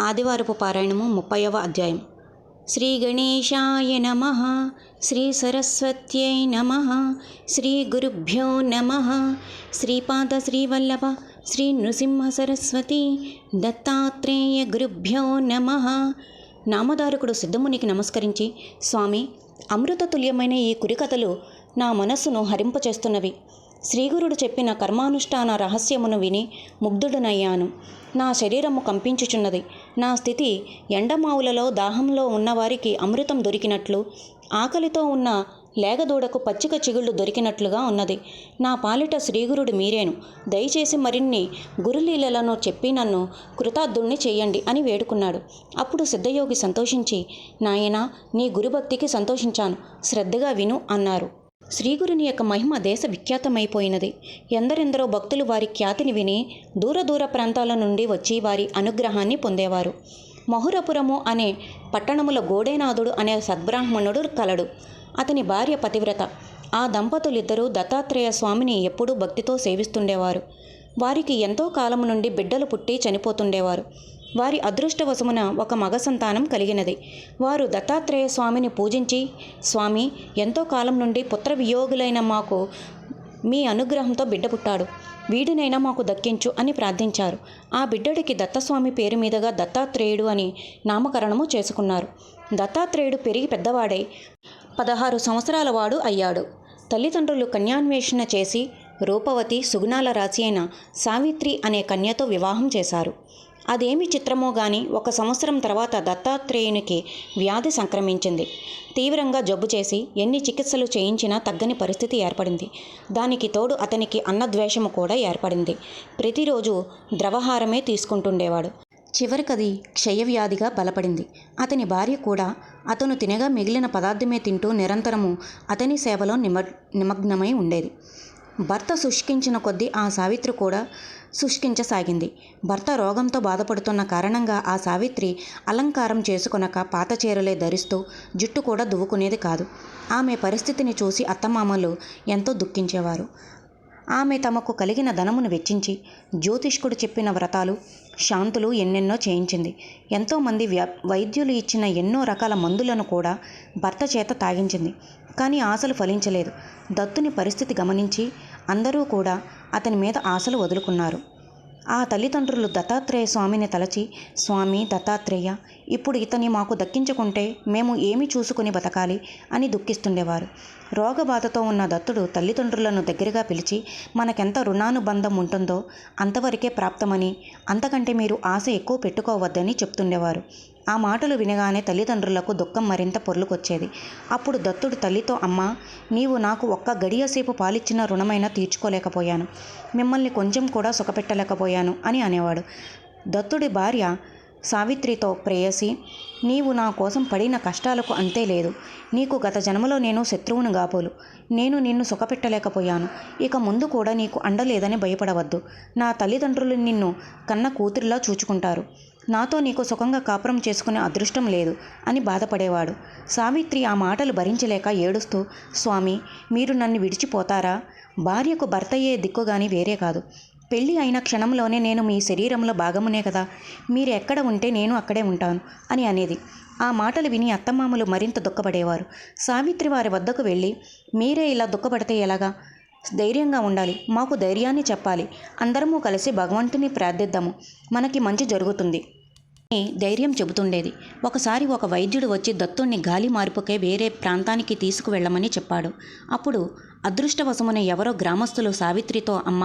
ఆదివారపు పారాయణము 30వ అధ్యాయం. శ్రీ గణేశాయ నమః. శ్రీ సరస్వత్యై నమః. శ్రీ గురుభ్యో నమః. శ్రీపాద శ్రీవల్లభ శ్రీ నృసింహ సరస్వతి దత్తాత్రేయ గురుభ్యో నమః. నామధారకుడు సిద్ధమునికి నమస్కరించి, స్వామి, అమృతతుల్యమైన ఈ కురికథలు నా మనస్సును హరింపచేస్తున్నవి. శ్రీగురుడు చెప్పిన కర్మానుష్ఠాన రహస్యమును విని ముగ్ధుడనయ్యాను. నా శరీరము కంపించుచున్నది. నా స్థితి ఎండమావులలో దాహంలో ఉన్నవారికి అమృతం దొరికినట్లు, ఆకలితో ఉన్న లేగదూడకు పచ్చిక చిగుళ్ళు దొరికినట్లుగా ఉన్నది. నా పాలిట శ్రీగురుడు మీరేను. దయచేసి మరిన్ని గురులీలలను చెప్పి నన్ను కృతార్థుణ్ణి చేయండి అని వేడుకున్నాడు. అప్పుడు సిద్ధయోగి సంతోషించి, నాయనా, నీ గురుభక్తికి సంతోషించాను, శ్రద్ధగా విను అన్నారు. శ్రీగురుని యొక్క మహిమ దేశ విఖ్యాతమైపోయినది. ఎందరెందరో భక్తులు వారి ఖ్యాతిని విని దూర దూర ప్రాంతాల నుండి వచ్చి వారి అనుగ్రహాన్ని పొందేవారు. మహురపురము అనే పట్టణముల గోడేనాథుడు అనే సద్బ్రాహ్మణుడు కలడు. అతని భార్య పతివ్రత. ఆ దంపతులిద్దరూ దత్తాత్రేయ స్వామిని ఎప్పుడూ భక్తితో సేవిస్తుండేవారు. వారికి ఎంతో కాలము నుండి బిడ్డలు పుట్టి చనిపోతుండేవారు. వారి అదృష్టవశమున ఒక మగ సంతానం కలిగినది. వారు దత్తాత్రేయ స్వామిని పూజించి, స్వామి, ఎంతో కాలం నుండి పుత్ర వియోగులైన మాకు మీ అనుగ్రహంతో బిడ్డ పుట్టాడు, వీడినైనా మాకు దక్కించు అని ప్రార్థించారు. ఆ బిడ్డడికి దత్తస్వామి పేరు మీదుగా దత్తాత్రేయుడు అని నామకరణము చేసుకున్నారు. దత్తాత్రేయుడు పెరిగి పెద్దవాడై 16 సంవత్సరాల వాడు అయ్యాడు. తల్లిదండ్రులు కన్యాన్వేషణ చేసి రూపవతి, సుగుణాల రాశి అయిన సావిత్రి అనే కన్యతో వివాహం చేశారు. అదేమి చిత్రమో గాని 1 సంవత్సరం తర్వాత దత్తాత్రేయునికి వ్యాధి సంక్రమించింది. తీవ్రంగా జబ్బు చేసి ఎన్ని చికిత్సలు చేయించినా తగ్గని పరిస్థితి ఏర్పడింది. దానికి తోడు అతనికి అన్నద్వేషము కూడా ఏర్పడింది. ప్రతిరోజు ద్రవహారమే తీసుకుంటుండేవాడు. చివరికది క్షయవ్యాధిగా బలపడింది. అతని భార్య కూడా అతను తినగా మిగిలిన పదార్థమే తింటూ నిరంతరము అతని సేవలో నిమగ్నమై ఉండేది. భర్త శుష్కించిన కొద్దీ ఆ సావిత్రి కూడా శుష్కించసాగింది. భర్త రోగంతో బాధపడుతున్న కారణంగా ఆ సావిత్రి అలంకారం చేసుకొనక పాత చీరలే ధరిస్తూ జుట్టు కూడా దువ్వుకునేది కాదు. ఆమె పరిస్థితిని చూసి అత్తమామలు ఎంతో దుఃఖించేవారు. ఆమె తమకు కలిగిన ధనమును వెచ్చించి జ్యోతిష్కుడు చెప్పిన వ్రతాలు, శాంతులు ఎన్నెన్నో చేయించింది. ఎంతోమంది వైద్యులు ఇచ్చిన ఎన్నో రకాల మందులను కూడా భర్త చేత తాగించింది. కానీ ఆశలు ఫలించలేదు. దత్తుని పరిస్థితి గమనించి అందరూ కూడా అతని మీద ఆశలు వదులుకున్నారు. ఆ తల్లిదండ్రులు దత్తాత్రేయ స్వామిని తలచి, స్వామి దత్తాత్రేయ, ఇప్పుడు ఇతని మాకు దక్కించుకుంటే మేము ఏమి చూసుకుని బతకాలి అని దుఃఖిస్తుండేవారు. రోగబాధతో ఉన్న దత్తుడు తల్లిదండ్రులను దగ్గరగా పిలిచి, మనకెంత రుణానుబంధం ఉంటుందో అంతవరకే ప్రాప్తమని, అంతకంటే మీరు ఆశ ఎక్కువ పెట్టుకోవద్దని చెప్తుండేవారు. ఆ మాటలు వినగానే తల్లిదండ్రులకు దుఃఖం మరింత పొర్లుకొచ్చేది. అప్పుడు దత్తుడు తల్లితో, అమ్మా, నీవు నాకు ఒక్క గడియసేపు పాలిచ్చిన రుణమైనా తీర్చుకోలేకపోయాను, మిమ్మల్ని కొంచెం కూడా సుఖపెట్టలేకపోయాను అని అనేవాడు. దత్తుడి భార్య సావిత్రితో, ప్రేయసి, నీవు నా కోసం పడిన కష్టాలకు అంతే లేదు. నీకు గత జన్మలో నేను శత్రువును గాపోలు. నేను నిన్ను సుఖపెట్టలేకపోయాను. ఇక ముందు కూడా నీకు అండలేదని భయపడవద్దు. నా తల్లిదండ్రులు నిన్ను కన్న కూతురిలా చూచుకుంటారు. నాతో నీకు సుఖంగా కాపురం చేసుకునే అదృష్టం లేదు అని బాధపడేవాడు. సావిత్రి ఆ మాటలు భరించలేక ఏడుస్తూ, స్వామి, మీరు నన్ను విడిచిపోతారా? భార్యకు భర్తయ్యే దిక్కుగాని వేరే కాదు. పెళ్ళి అయిన క్షణంలోనే నేను మీ శరీరంలో భాగమునే కదా. మీరు ఎక్కడ ఉంటే నేను అక్కడే ఉంటాను అని అనేది. ఆ మాటలు విని అత్తమామలు మరింత దుఃఖపడేవారు. సావిత్రి వారి వద్దకు వెళ్ళి, మీరే ఇలా దుఃఖపడితే ఎలాగా? ధైర్యంగా ఉండాలి. మాకు ధైర్యాన్ని చెప్పాలి. అందరము కలిసి భగవంతుని ప్రార్థిద్దాము. మనకి మంచి జరుగుతుంది అని ధైర్యం చెబుతుండేది. ఒకసారి ఒక వైద్యుడు వచ్చి దత్తుణ్ణి గాలి మార్పుకే వేరే ప్రాంతానికి తీసుకువెళ్ళమని చెప్పాడు. అప్పుడు అదృష్టవశమున ఎవరో గ్రామస్తులు సావిత్రితో, అమ్మ,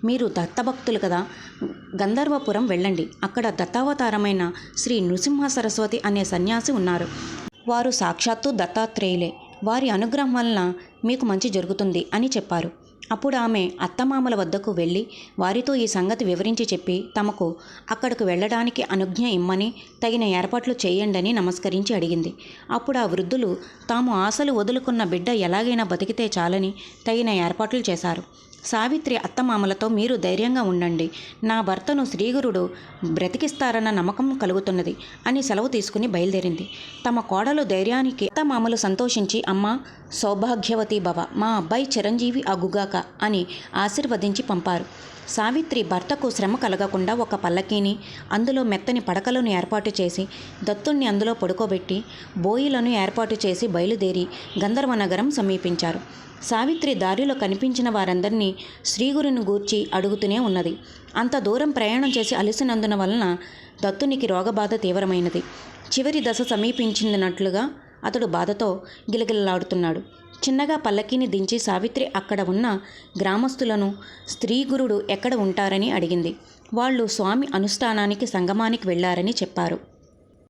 మీరు దత్తభక్తులు కదా, గంధర్వపురం వెళ్ళండి. అక్కడ దత్తావతారమైన శ్రీ నృసింహ సరస్వతి అనే సన్యాసి ఉన్నారు. వారు సాక్షాత్తు దత్తాత్రేయులే. వారి అనుగ్రహం వలన మీకు మంచి జరుగుతుంది అని చెప్పారు. అప్పుడు ఆమె అత్తమామల వద్దకు వెళ్ళి వారితో ఈ సంగతి వివరించి చెప్పి తమకు అక్కడకు వెళ్ళడానికి అనుజ్ఞ ఇమ్మని, తగిన ఏర్పాట్లు చేయండని నమస్కరించి అడిగింది. అప్పుడు ఆ వృద్ధులు తాము ఆశలు వదులుకున్న బిడ్డ ఎలాగైనా బతికితే చాలని తగిన ఏర్పాట్లు చేశారు. సావిత్రి అత్తమామలతో, మీరు ధైర్యంగా ఉండండి, నా భర్తను శ్రీగురుడు బ్రతికిస్తారన్న నమ్మకం కలుగుతున్నది అని సెలవు తీసుకుని బయలుదేరింది. తమ కోడలు ధైర్యానికి అత్తమామలు సంతోషించి, అమ్మ, సౌభాగ్యవతి భవ, మా అబ్బాయి చిరంజీవి అగుగాక అని ఆశీర్వదించి పంపారు. సావిత్రి భర్తకు శ్రమ కలగకుండా ఒక పల్లకీని, అందులో మెత్తని పడకలను ఏర్పాటు చేసి దత్తుణ్ణి అందులో పడుకోబెట్టి బోయిలను ఏర్పాటు చేసి బయలుదేరి గంధర్వనగరం సమీపించారు. సావిత్రి దారిలో కనిపించిన వారందరినీ శ్రీగురుని గూర్చి అడుగుతూనే ఉన్నది. అంత దూరం ప్రయాణం చేసి అలసినందున వలన దత్తునికి రోగబాధ తీవ్రమైనది. చివరి దశ సమీపించినట్లుగా అతడు బాధతో గిలగిలలాడుతున్నాడు. చిన్నగా పల్లకీని దించి సావిత్రి అక్కడ ఉన్న గ్రామస్తులను స్త్రీగురుడు ఎక్కడ ఉంటారని అడిగింది. వాళ్ళు స్వామి అనుష్ఠానానికి సంగమానికి వెళ్ళారని చెప్పారు.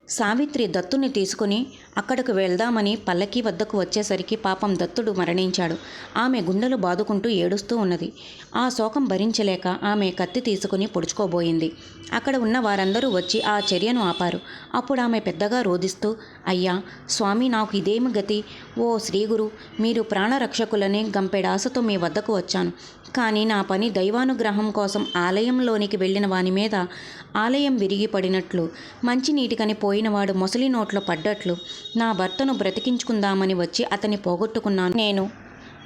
సావిత్రి దత్తుని తీసుకుని అక్కడకు వెళ్దామని పల్లకీ వద్దకు వచ్చేసరికి పాపం దత్తుడు మరణించాడు. ఆమె గుండెలు బాదుకుంటూ ఏడుస్తూ ఉన్నది. ఆ శోకం భరించలేక ఆమె కత్తి తీసుకుని పొడుచుకోబోయింది. అక్కడ ఉన్న వారందరూ వచ్చి ఆ చర్యను ఆపారు. అప్పుడు ఆమె పెద్దగా రోదిస్తూ, అయ్యా స్వామి, నాకు ఇదేమి గతి? ఓ శ్రీగురు, మీరు ప్రాణరక్షకులని గంపెడాసతో మీ వద్దకు వచ్చాను. కానీ నా పని దైవానుగ్రహం కోసం ఆలయంలోనికి వెళ్ళిన వాని మీద ఆలయం విరిగి పడినట్లు, మంచినీటికని పోయినవాడు మొసలి నోట్లో పడ్డట్లు నా భర్తను బ్రతికించుకుందామని వచ్చి అతన్ని పోగొట్టుకున్నాను నేను.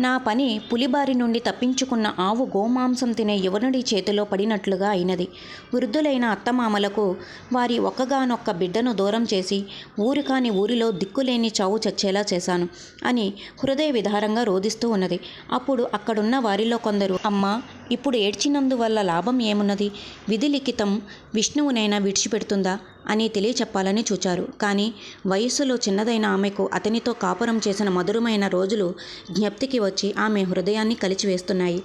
నా పని పులిబారి నుండి తప్పించుకున్న ఆవు గోమాంసం తినే యువనుడి చేతిలో పడినట్లుగా అయినది. వృద్ధులైన అత్తమామలకు వారి ఒక్కగానొక్క బిడ్డను దూరం చేసి ఊరు కాని ఊరిలో దిక్కులేని చావు చచ్చేలా చేశాను అని హృదయ విధారంగా రోదిస్తూ ఉన్నది. అప్పుడు అక్కడున్న వారిలో కొందరు, అమ్మా, ఇప్పుడు ఏడ్చినందువల్ల లాభం ఏమున్నది? విధి లిఖితం విష్ణువునైనా విడిచిపెడుతుందా అని తెలియచెప్పాలని చూచారు. కానీ వయస్సులో చిన్నదైన ఆమెకు అతనితో కాపురం చేసిన మధురమైన రోజులు జ్ఞప్తికి వచ్చి ఆమె హృదయాన్ని కలిచివేస్తున్నాయి.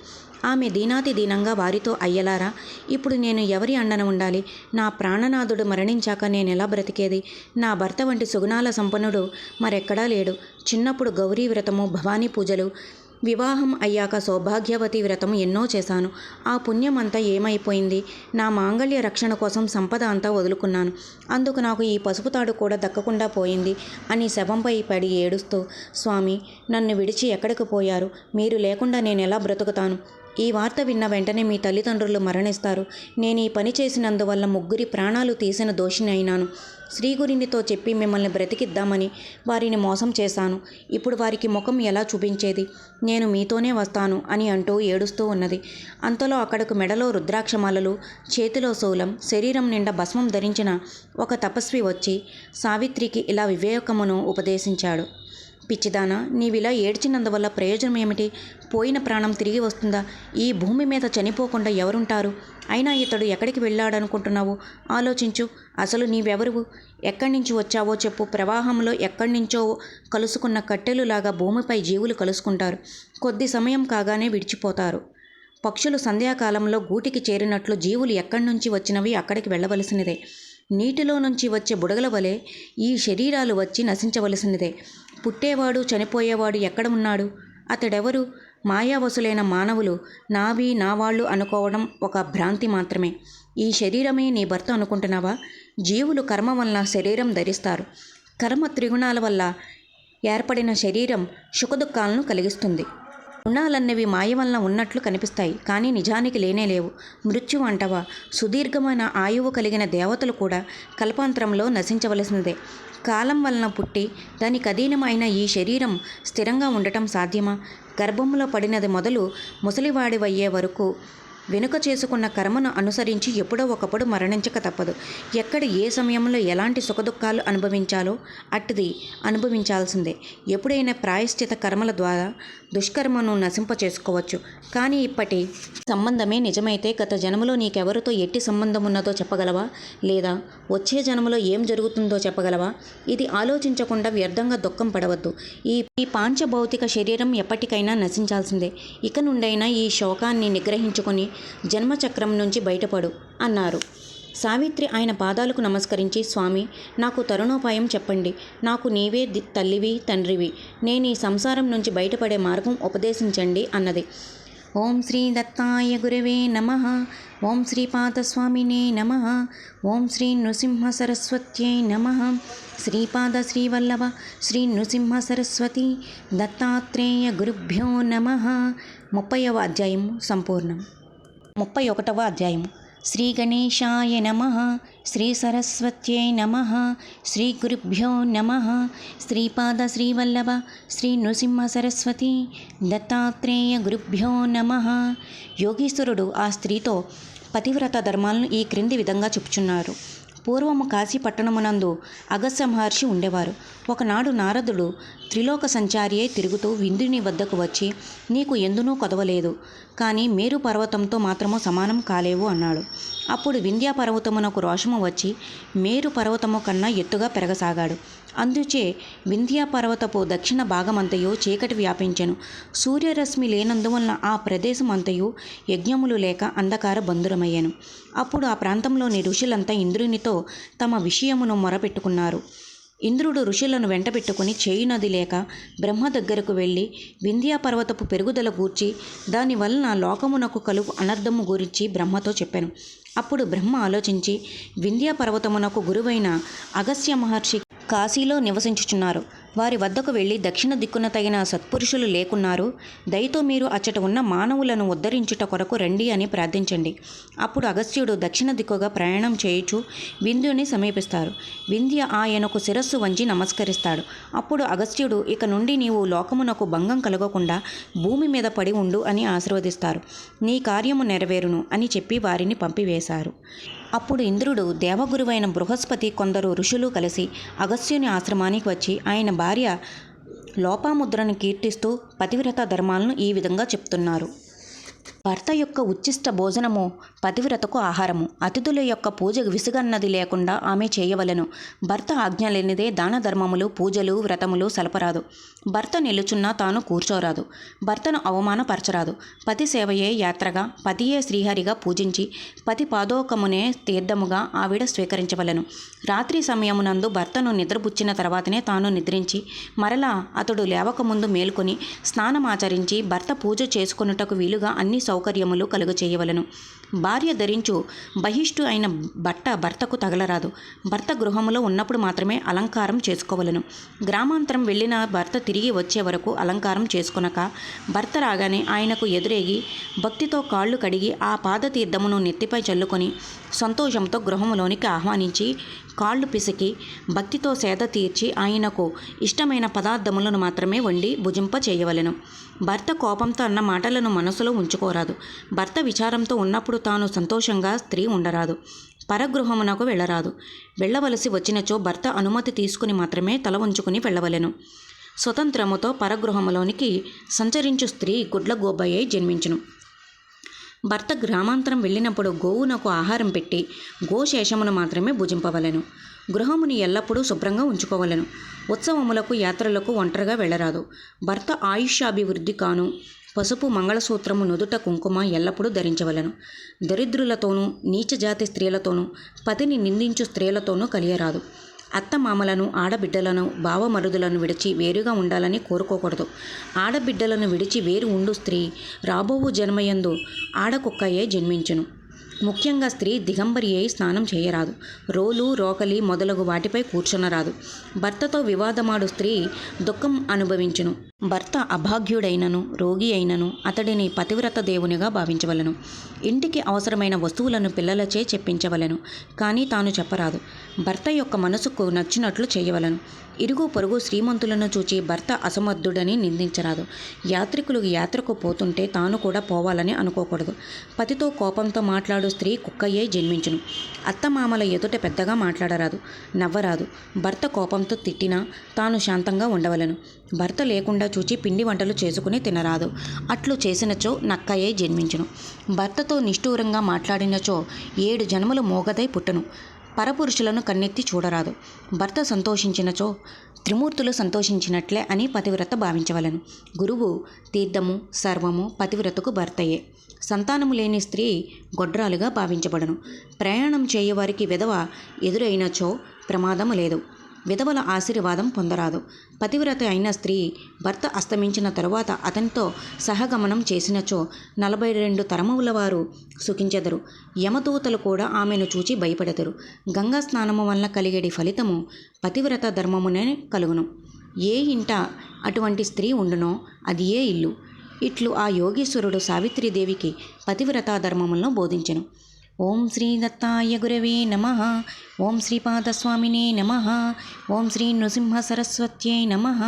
ఆమె దీనాతి దీనంగా వారితో, అయ్యలారా, ఇప్పుడు నేను ఎవరి అండన ఉండాలి? నా ప్రాణనాథుడు మరణించాక నేనెలా బ్రతికేది? నా భర్త వంటి సుగుణాల సంపన్నుడు మరెక్కడా లేడు. చిన్నప్పుడు గౌరీ వ్రతము, భవానీ పూజలు, వివాహం అయ్యాక సౌభాగ్యవతి వ్రతం ఎన్నో చేశాను. ఆ పుణ్యం అంతా ఏమైపోయింది? నా మాంగళ్య రక్షణ కోసం సంపద అంతా వదులుకున్నాను. అందుకు నాకు ఈ పసుపు తాడు కూడా దక్కకుండా పోయింది అని శవంపై పడి ఏడుస్తూ, స్వామి, నన్ను విడిచి ఎక్కడికి పోయారు? మీరు లేకుండా నేనెలా బ్రతుకుతాను? ఈ వార్త విన్న వెంటనే మీ తల్లిదండ్రులు మరణిస్తారు. నేను ఈ పని చేసినందువల్ల 3 ప్రాణాలు తీసిన దోషిని అయినాను. శ్రీగురినితో చెప్పి మిమ్మల్ని బ్రతికిద్దామని వారిని మోసం చేశాను. ఇప్పుడు వారికి ముఖం ఎలా చూపించేది? నేను మీతోనే వస్తాను అని అంటూ ఏడుస్తూ ఉన్నది. అంతలో అక్కడకు మెడలో రుద్రాక్షమాలలు, చేతిలో శూలం, శరీరం నిండా భస్మం ధరించిన ఒక తపస్వి వచ్చి సావిత్రికి ఇలా వివేకమును ఉపదేశించాడు. పిచ్చిదానా, నీవిలా ఏడ్చినందువల్ల ప్రయోజనం ఏమిటి? పోయిన ప్రాణం తిరిగి వస్తుందా? ఈ భూమి మీద చనిపోకుండా ఎవరుంటారు? అయినా ఇతడు ఎక్కడికి వెళ్ళాడనుకుంటున్నావు? ఆలోచించు. అసలు నీవెవరువు? ఎక్కడి నుంచి వచ్చావో చెప్పు. ప్రవాహంలో ఎక్కడి నుంచో కలుసుకున్న కట్టెలులాగా భూమిపై జీవులు కలుసుకుంటారు. కొద్ది సమయం కాగానే విడిచిపోతారు. పక్షులు సంధ్యాకాలంలో గూటికి చేరినట్లు జీవులు ఎక్కడి నుంచి వచ్చినవి అక్కడికి వెళ్ళవలసినదే. నీటిలో నుంచి వచ్చే బుడగల వలె ఈ శరీరాలు వచ్చి నశించవలసినదే. పుట్టేవాడు, చనిపోయేవాడు ఎక్కడ ఉన్నాడు? అతడెవరు? మాయావసులైన మానవులు నావి, నా వాళ్ళు అనుకోవడం ఒక భ్రాంతి మాత్రమే. ఈ శరీరమే నీ భర్త అనుకుంటున్నావా? జీవులు కర్మ వలన శరీరం ధరిస్తారు. కర్మ త్రిగుణాల వల్ల ఏర్పడిన శరీరం సుఖదుఖాలను కలిగిస్తుంది. గుణాలన్నవి మాయ వలన ఉన్నట్లు కనిపిస్తాయి, కానీ నిజానికి లేనేలేవు. మృత్యు అంటవా? సుదీర్ఘమైన ఆయువు కలిగిన దేవతలు కూడా కల్పాంతరంలో నశించవలసినదే. కాలం వలన పుట్టి దానికి అధీనమైన ఈ శరీరం స్థిరంగా ఉండటం సాధ్యమా? గర్భంలో పడినది మొదలు ముసలివాడివయ్యే వరకు వెనుక చేసుకున్న కర్మను అనుసరించి ఎప్పుడో ఒకప్పుడు మరణించక తప్పదు. ఎక్కడ ఏ సమయంలో ఎలాంటి సుఖదుఖాలు అనుభవించాలో అట్టిది అనుభవించాల్సిందే. ఎప్పుడైనా ప్రాయశ్చిత కర్మల ద్వారా దుష్కర్మను నశింప చేసుకోవచ్చు. కానీ ఇప్పటి సంబంధమే నిజమైతే గత జన్మలో నీకెవరితో ఎట్టి సంబంధం ఉన్నదో చెప్పగలవా? లేదా వచ్చే జన్మలో ఏం జరుగుతుందో చెప్పగలవా? ఇది ఆలోచించకుండా వ్యర్థంగా దుఃఖం పడవద్దు. ఈ పాంచభౌతిక శరీరం ఎప్పటికైనా నశించాల్సిందే. ఇక నుండైనా ఈ శోకాన్ని నిగ్రహించుకొని జన్మచక్రం నుంచి బయటపడు అన్నారు. సావిత్రి ఆయన పాదాలకు నమస్కరించి, స్వామి, నాకు తరుణోపాయం చెప్పండి. నాకు నీవే తల్లివి, తండ్రివి. నేను ఈ సంసారం నుంచి బయటపడే మార్గం ఉపదేశించండి అన్నది. ఓం శ్రీ దత్తాయ గురవే నమః. ఓం శ్రీపాదస్వామినే నమః. ఓం శ్రీ నృసింహ సరస్వత్యై నమః. శ్రీపాద శ్రీవల్లభ శ్రీ నృసింహ సరస్వతి దత్తాత్రేయ గురుభ్యో నమః. 30వ అధ్యాయము సంపూర్ణం. 31వ అధ్యాయము. శ్రీ గణేశాయ నమః. శ్రీ సరస్వత్యై నమః. శ్రీ గురుభ్యో నమః. శ్రీపాద శ్రీవల్లభ శ్రీ నృసింహ సరస్వతి దత్తాత్రేయ గురుభ్యో నమః. యోగీశ్వరుడు ఆ స్త్రీతో పతివ్రత ధర్మాలను ఈ క్రింది విధంగా చెప్పుచున్నారు. పూర్వము కాశీ పట్టణమునందు అగస్త్య మహర్షి ఉండేవారు. ఒకనాడు నారదుడు త్రిలోక సంచారి అయి తిరుగుతూ విందుని వద్దకు వచ్చి, నీకు ఎందునూ కొదవలేదు, కానీ మేరు పర్వతంతో మాత్రము సమానం కాలేవు అన్నాడు. అప్పుడు వింధ్యా పర్వతమునకు రోషము వచ్చి మేరు పర్వతము కన్నా ఎత్తుగా పెరగసాగాడు. అందుచే వింధ్యా పర్వతపు దక్షిణ భాగమంతయు చీకటి వ్యాపించెను. సూర్యరశ్మి లేనందువలన ఆ ప్రదేశం అంతయు యజ్ఞములు లేక అంధకార బంధురమయ్యాను. అప్పుడు ఆ ప్రాంతంలోని ఋషులంతా ఇంద్రునితో తమ విషయమును మొరపెట్టుకున్నారు. ఇంద్రుడు ఋషులను వెంట పెట్టుకుని చేయునది లేక బ్రహ్మ దగ్గరకు వెళ్ళి వింధ్యా పర్వతపు పెరుగుదల గూర్చి దానివలన లోకమునకు కలుగు అనర్థము గురించి బ్రహ్మతో చెప్పాను. అప్పుడు బ్రహ్మ ఆలోచించి, వింధ్యా పర్వతమునకు గురువైన అగస్త్య మహర్షి కాశీలో నివసించుచున్నారు. వారి వద్దకు వెళ్ళి దక్షిణ దిక్కున తగిన సత్పురుషులు లేకున్నారు, దయతో మీరు అచ్చట ఉన్న మానవులను ఉద్ధరించుట కొరకు రండి అని ప్రార్థించండి. అప్పుడు అగస్త్యుడు దక్షిణ దిక్కుగా ప్రయాణం చేయుచు వింధ్యుని సమీపిస్తారు. వింధ్య ఆయనకు శిరస్సు వంచి నమస్కరిస్తాడు. అప్పుడు అగస్త్యుడు, ఇక నుండి నీవు లోకమునకు భంగం కలగకుండా భూమి మీద పడి ఉండు అని ఆశీర్వదిస్తారు. నీ కార్యము నెరవేరును అని చెప్పి వారిని పంపివేశారు. అప్పుడు ఇంద్రుడు, దేవగురువైన బృహస్పతి, కొందరు ఋషులు కలిసి అగస్త్యుని ఆశ్రమానికి వచ్చి ఆయన భార్య లోపాముద్రను కీర్తిస్తూ పతివ్రత ధర్మాలను ఈ విధంగా చెప్తున్నారు. భర్త యొక్క ఉచ్చిష్ట భోజనము పతివ్రతకు ఆహారము. అతిథుల యొక్క పూజ విసుగన్నది లేకుండా ఆమె చేయవలెను. భర్త ఆజ్ఞ లేనిదే దాన ధర్మములు, పూజలు, వ్రతములు సలపరాదు. భర్త నిలుచున్నా తాను కూర్చోరాదు. భర్తను అవమానపరచరాదు. పతి సేవయే యాత్రగా, పతియే శ్రీహరిగా పూజించి పతి పాదోకమునే తీర్థముగా ఆవిడ స్వీకరించవలెను. రాత్రి సమయమునందు భర్తను నిద్రపుచ్చిన తర్వాతనే తాను నిద్రించి మరలా అతడు లేవకముందు మేల్కొని స్నానమాచరించి భర్త పూజ చేసుకొనుటకు వీలుగా అన్ని సౌకర్యములు కలుగచేయవలను. భార్య ధరించు బహిష్టు అయిన బట్ట భర్తకు తగలరాదు. భర్త గృహములో ఉన్నప్పుడు మాత్రమే అలంకారం చేసుకోవలను. గ్రామాంతరం వెళ్ళిన భర్త తిరిగి వచ్చే వరకు అలంకారం చేసుకొనక, భర్త రాగానే ఆయనకు ఎదురేగి భక్తితో కాళ్ళు కడిగి ఆ పాదతీర్థమును నెత్తిపై చల్లుకొని సంతోషంతో గృహములోనికి ఆహ్వానించి కాళ్ళు పిసికి భక్తితో సేద తీర్చి ఆయనకు ఇష్టమైన పదార్థములను మాత్రమే వండి భుజింప చేయవలెను. భర్త కోపంతో అన్న మాటలను మనసులో ఉంచుకోరాదు. భర్త విచారంతో ఉన్నప్పుడు తాను సంతోషంగా స్త్రీ ఉండరాదు. పరగృహమునకు వెళ్ళరాదు. వెళ్ళవలసి వచ్చినచో భర్త అనుమతి తీసుకుని మాత్రమే తల వంచుకుని వెళ్ళవలెను. స్వతంత్రముతో పరగృహములోనికి సంచరించు స్త్రీ గుడ్లగోబయ్యై జన్మించును. భర్త గ్రామాంతరం వెళ్ళినప్పుడు గోవునకు ఆహారం పెట్టి గోశేషమును మాత్రమే భుజింపవలెను. గృహముని ఎల్లప్పుడూ శుభ్రంగా ఉంచుకోవలెను. ఉత్సవములకు, యాత్రలకు ఒంటరిగా వెళ్ళరాదు. భర్త ఆయుష్యాభివృద్ధి కాను పసుపు, మంగళసూత్రము, నుదుట కుంకుమ ఎల్లప్పుడూ ధరించవలెను. దరిద్రులతోనూ, నీచజాతి స్త్రీలతోనూ, పతిని నిందించు స్త్రీలతోనూ కలియరాదు. అత్తమామలను, ఆడబిడ్డలను, బావమరుదులను విడిచి వేరుగా ఉండాలని కోరుకోకూడదు. ఆడబిడ్డలను విడిచి వేరు ఉండు స్త్రీ రాబోవు జన్మయందు ఆడకుక్కయే జన్మించును. ముఖ్యంగా స్త్రీ దిగంబరి అయి స్నానం చేయరాదు. రోలు, రోకలి మొదలగు వాటిపై కూర్చొనరాదు. భర్తతో వివాదమాడు స్త్రీ దుఃఖం అనుభవించును. భర్త అభాగ్యుడైనను, రోగి అయినను అతడిని పతివ్రత దేవునిగా భావించవలను. ఇంటికి అవసరమైన వస్తువులను పిల్లలచే చెప్పించవలను, కానీ తాను చెప్పరాదు. భర్త యొక్క మనసుకు నచ్చినట్లు చేయవలను. ఇరుగు పొరుగు శ్రీమంతులను చూచి భర్త అసమర్థుడని నిందించరాదు. యాత్రికులు యాత్రకు పోతుంటే తాను కూడా పోవాలని అనుకోకూడదు. పతితో కోపంతో మాట్లాడు స్త్రీ కుక్కయ్యే జన్మించును. అత్తమామల ఎదుట పెద్దగా మాట్లాడరాదు, నవ్వరాదు. భర్త కోపంతో తిట్టినా తాను శాంతంగా ఉండవలను. భర్త లేకుండా చూచి పిండి వంటలు చేసుకుని తినరాదు. అట్లు చేసినచో నక్కయ్యే జన్మించును. భర్తతో నిష్ఠూరంగా మాట్లాడినచో 7 జన్మలు మోగదై పుట్టును. పరపురుషులను కన్నెత్తి చూడరాదు. భర్త సంతోషించినచో త్రిమూర్తులు సంతోషించినట్లే అని పతివ్రత భావించవలను. గురువు, తీర్థము, సర్వము పతివ్రతకు భర్తయే. సంతానము లేని స్త్రీ గొడ్రాలుగా భావించబడను. ప్రయాణం చేయవారికి విధవ ఎదురైనచో ప్రమాదము లేదు. విధవల ఆశీర్వాదం పొందరాదు. పతివ్రత అయిన స్త్రీ భర్త అస్తమించిన తరువాత అతనితో సహగమనం చేసినచో 42 తరముల వారు సుఖించెదరు. యమదూతలు కూడా ఆమెను చూచి భయపడెదరు. గంగా స్నానము వలన కలిగేడి ఫలితము పతివ్రత ధర్మమునే కలుగును. ఏ ఇంట అటువంటి స్త్రీ ఉండునో అది ఏ ఇల్లు. ఇట్లు ఆ యోగీశ్వరుడు సావిత్రీదేవికి పతివ్రతా ధర్మములను బోధించెను. ఓం శ్రీ దత్తాయ గురవే నమః. ఓం శ్రీపాదస్వామినే నమః. ఓం శ్రీ నృసింహ సరస్వత్యై నమః.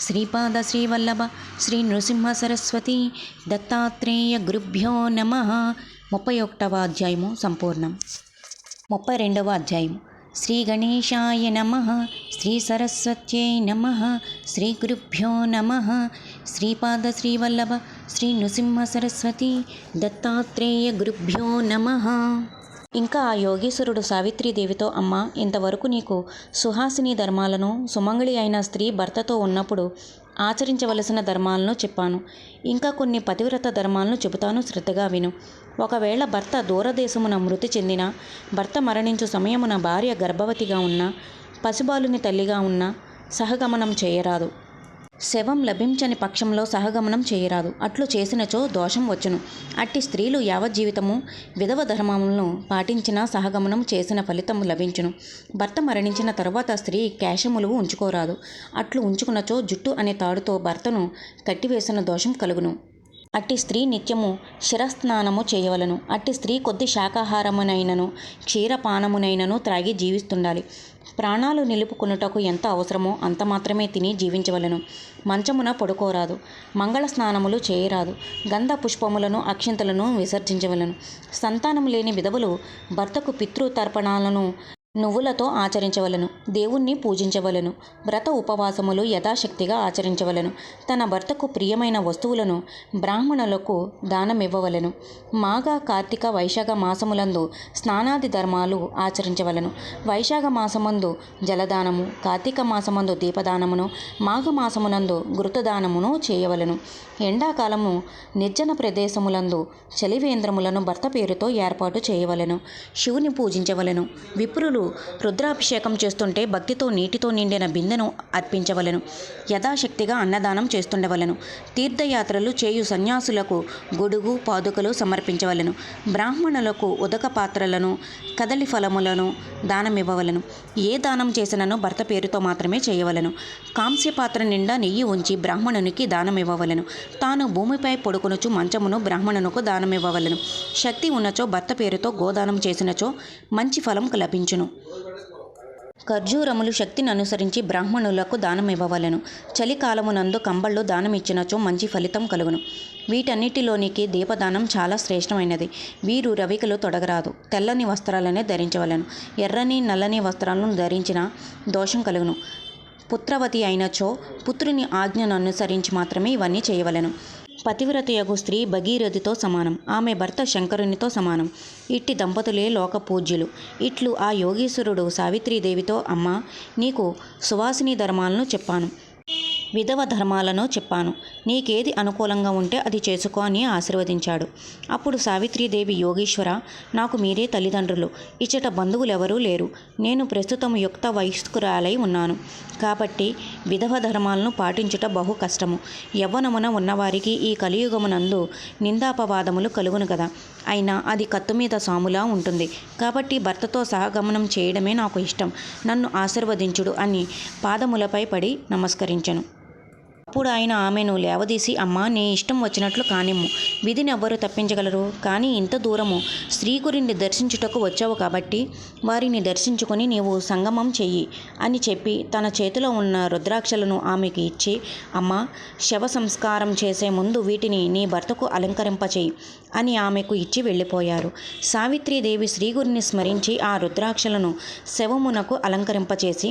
శ్రీపాద శ్రీవల్లభ శ్రీ నృసింహ సరస్వతి దత్తాత్రేయ గురుభ్యో నమః. 31వ అధ్యాయము సంపూర్ణం. 32వ అధ్యాయము. శ్రీ గణేశాయ నమః. శ్రీ సరస్వత్యై నమః. శ్రీ గురుభ్యో నమః. శ్రీపాద శ్రీవల్లభ శ్రీ నృసింహ సరస్వతి దత్తాత్రేయ గురుభ్యో నమః. ఇంకా ఆ యోగీశ్వరుడు సావిత్రీదేవితో, అమ్మ, ఇంతవరకు నీకు సుహాసిని ధర్మాలను, సుమంగళి అయిన స్త్రీ భర్తతో ఉన్నప్పుడు ఆచరించవలసిన ధర్మాలను చెప్పాను. ఇంకా కొన్ని పతివ్రత ధర్మాలను చెబుతాను, శ్రద్ధగా విను. ఒకవేళ భర్త దూరదేశమున మృతి చెందినా, భర్త మరణించు సమయమున భార్య గర్భవతిగా ఉన్నా, పసిబాలుని తల్లిగా ఉన్నా సహగమనం చేయరాదు. శవం లభించని పక్షంలో సహగమనం చేయరాదు. అట్లు చేసినచో దోషం వచ్చును. అట్టి స్త్రీలు యావజ్జీవితము విధవ ధర్మములను పాటించిన సహగమనం చేసిన ఫలితం లభించును. భర్త మరణించిన తరువాత స్త్రీ కేశములు ఉంచుకోరాదు. అట్లు ఉంచుకున్నచో జుట్టు అనే తాడుతో భర్తను కట్టివేసిన దోషం కలుగును. అట్టి స్త్రీ నిత్యము శిరస్నానము చేయవలను. అట్టి స్త్రీ కొద్ది శాకాహారమునైనను క్షీరపానమునైనను త్రాగి జీవిస్తుండాలి. ప్రాణాలు నిలుపుకొనుటకు ఎంత అవసరమో అంత మాత్రమే తిని జీవించవలను. మంచమున పడుకోరాదు. మంగళ స్నానములు చేయరాదు. గంధ పుష్పములను అక్షింతలను విసర్జించవలను. సంతానం లేని విధవలు భర్తకు పితృతర్పణాలను నువ్వులతో ఆచరించవలను. దేవుణ్ణి పూజించవలను. వ్రత ఉపవాసములు యథాశక్తిగా ఆచరించవలను. తన భర్తకు ప్రియమైన వస్తువులను బ్రాహ్మణులకు దానమివ్వవలను. మాఘ, కార్తీక, వైశాఖ మాసములందు స్నానాది ధర్మాలు ఆచరించవలను. వైశాఖ మాసమందు జలదానము, కార్తీక మాసమందు దీపదానమును, మాఘమాసమునందు ఘృతదానమును చేయవలను. ఎండాకాలము నిర్జన ప్రదేశములందు చలివేంద్రములను భర్త పేరుతో ఏర్పాటు చేయవలను. శివుని పూజించవలను. విప్రులు రుద్రాభిషేకం చేస్తుంటే భక్తితో నీటితో నిండిన బిందెను అర్పించవలను. యథాశక్తిగా అన్నదానం చేస్తుండవలను. తీర్థయాత్రలు చేయు సన్యాసులకు గొడుగు, పాదుకలు సమర్పించవలను. బ్రాహ్మణులకు ఉదక పాత్రలను, కదలి ఫలములను దానమివ్వవలను. ఏ దానం చేసినను భర్త పేరుతో మాత్రమే చేయవలను. కాంస్య పాత్ర నిండా నెయ్యి ఉంచి బ్రాహ్మణునికి దానమివ్వవలను. తాను భూమిపై పడుకొనుచు మంచమును బ్రాహ్మణునకు దానమివ్వవలను. శక్తి ఉన్నచో భర్త పేరుతో గోదానం చేసినచో మంచి ఫలం లభించును. ఖర్జూరములు శక్తిని అనుసరించి బ్రాహ్మణులకు దానమివ్వవలను. చలికాలమునందు కంబళ్ళు దానమిచ్చినచో మంచి ఫలితం కలుగును. వీటన్నిటిలోనికి దీపదానం చాలా శ్రేష్టమైనది. వీరు రవికలు తొడగరాదు. తెల్లని వస్త్రాలనే ధరించవలను. ఎర్రని, నల్లని వస్త్రాలను ధరించిన దోషం కలుగును. పుత్రవతి అయినచో పుత్రుని ఆజ్ఞను అనుసరించి మాత్రమే ఇవన్నీ చేయవలను. పతివ్రతయగు స్త్రీ భగీరథితో సమానం. ఆమె భర్త శంకరునితో సమానం. ఇట్టి దంపతులే లోక పూజ్యులు. ఇట్లు ఆ యోగీశ్వరుడు సావిత్రీదేవితో, అమ్మ, నీకు సువాసిని ధర్మాలను చెప్పాను, విధవ ధర్మాలను చెప్పాను. నీకేది అనుకూలంగా ఉంటే అది చేసుకో అని ఆశీర్వదించాడు. అప్పుడు సావిత్రీదేవి, యోగీశ్వర, నాకు మీరే తల్లిదండ్రులు. ఇచ్చట బంధువులెవరూ లేరు. నేను ప్రస్తుతం యుక్త వయస్కురాలై ఉన్నాను. కాబట్టి విధవ ధర్మాలను పాటించుట బహు కష్టము. యవ్వనమున ఉన్నవారికి ఈ కలియుగమునందు నిందాపవాదములు కలుగును కదా. అయినా అది కత్తుమీద సాములా ఉంటుంది. కాబట్టి భర్తతో సహగమనం చేయడమే నాకు ఇష్టం. నన్ను ఆశీర్వదించుడు అని పాదములపై పడి నమస్కరించెను. అప్పుడు ఆయన ఆమెను లేవదీసి, అమ్మా, నీ ఇష్టం వచ్చినట్లు కానిమ్ము. విధిని ఎవ్వరూ తప్పించగలరు. కానీ ఇంత దూరము శ్రీగురిని దర్శించుటకు వచ్చావు కాబట్టి వారిని దర్శించుకొని నీవు సంగమం చెయ్యి అని చెప్పి తన చేతిలో ఉన్న రుద్రాక్షలను ఆమెకు ఇచ్చి, అమ్మా, శవ సంస్కారం చేసే ముందు వీటిని నీ భర్తకు అలంకరింపచేయి అని ఆమెకు ఇచ్చి వెళ్ళిపోయారు. సావిత్రీదేవి శ్రీగురిని స్మరించి ఆ రుద్రాక్షలను శవమునకు అలంకరింపచేసి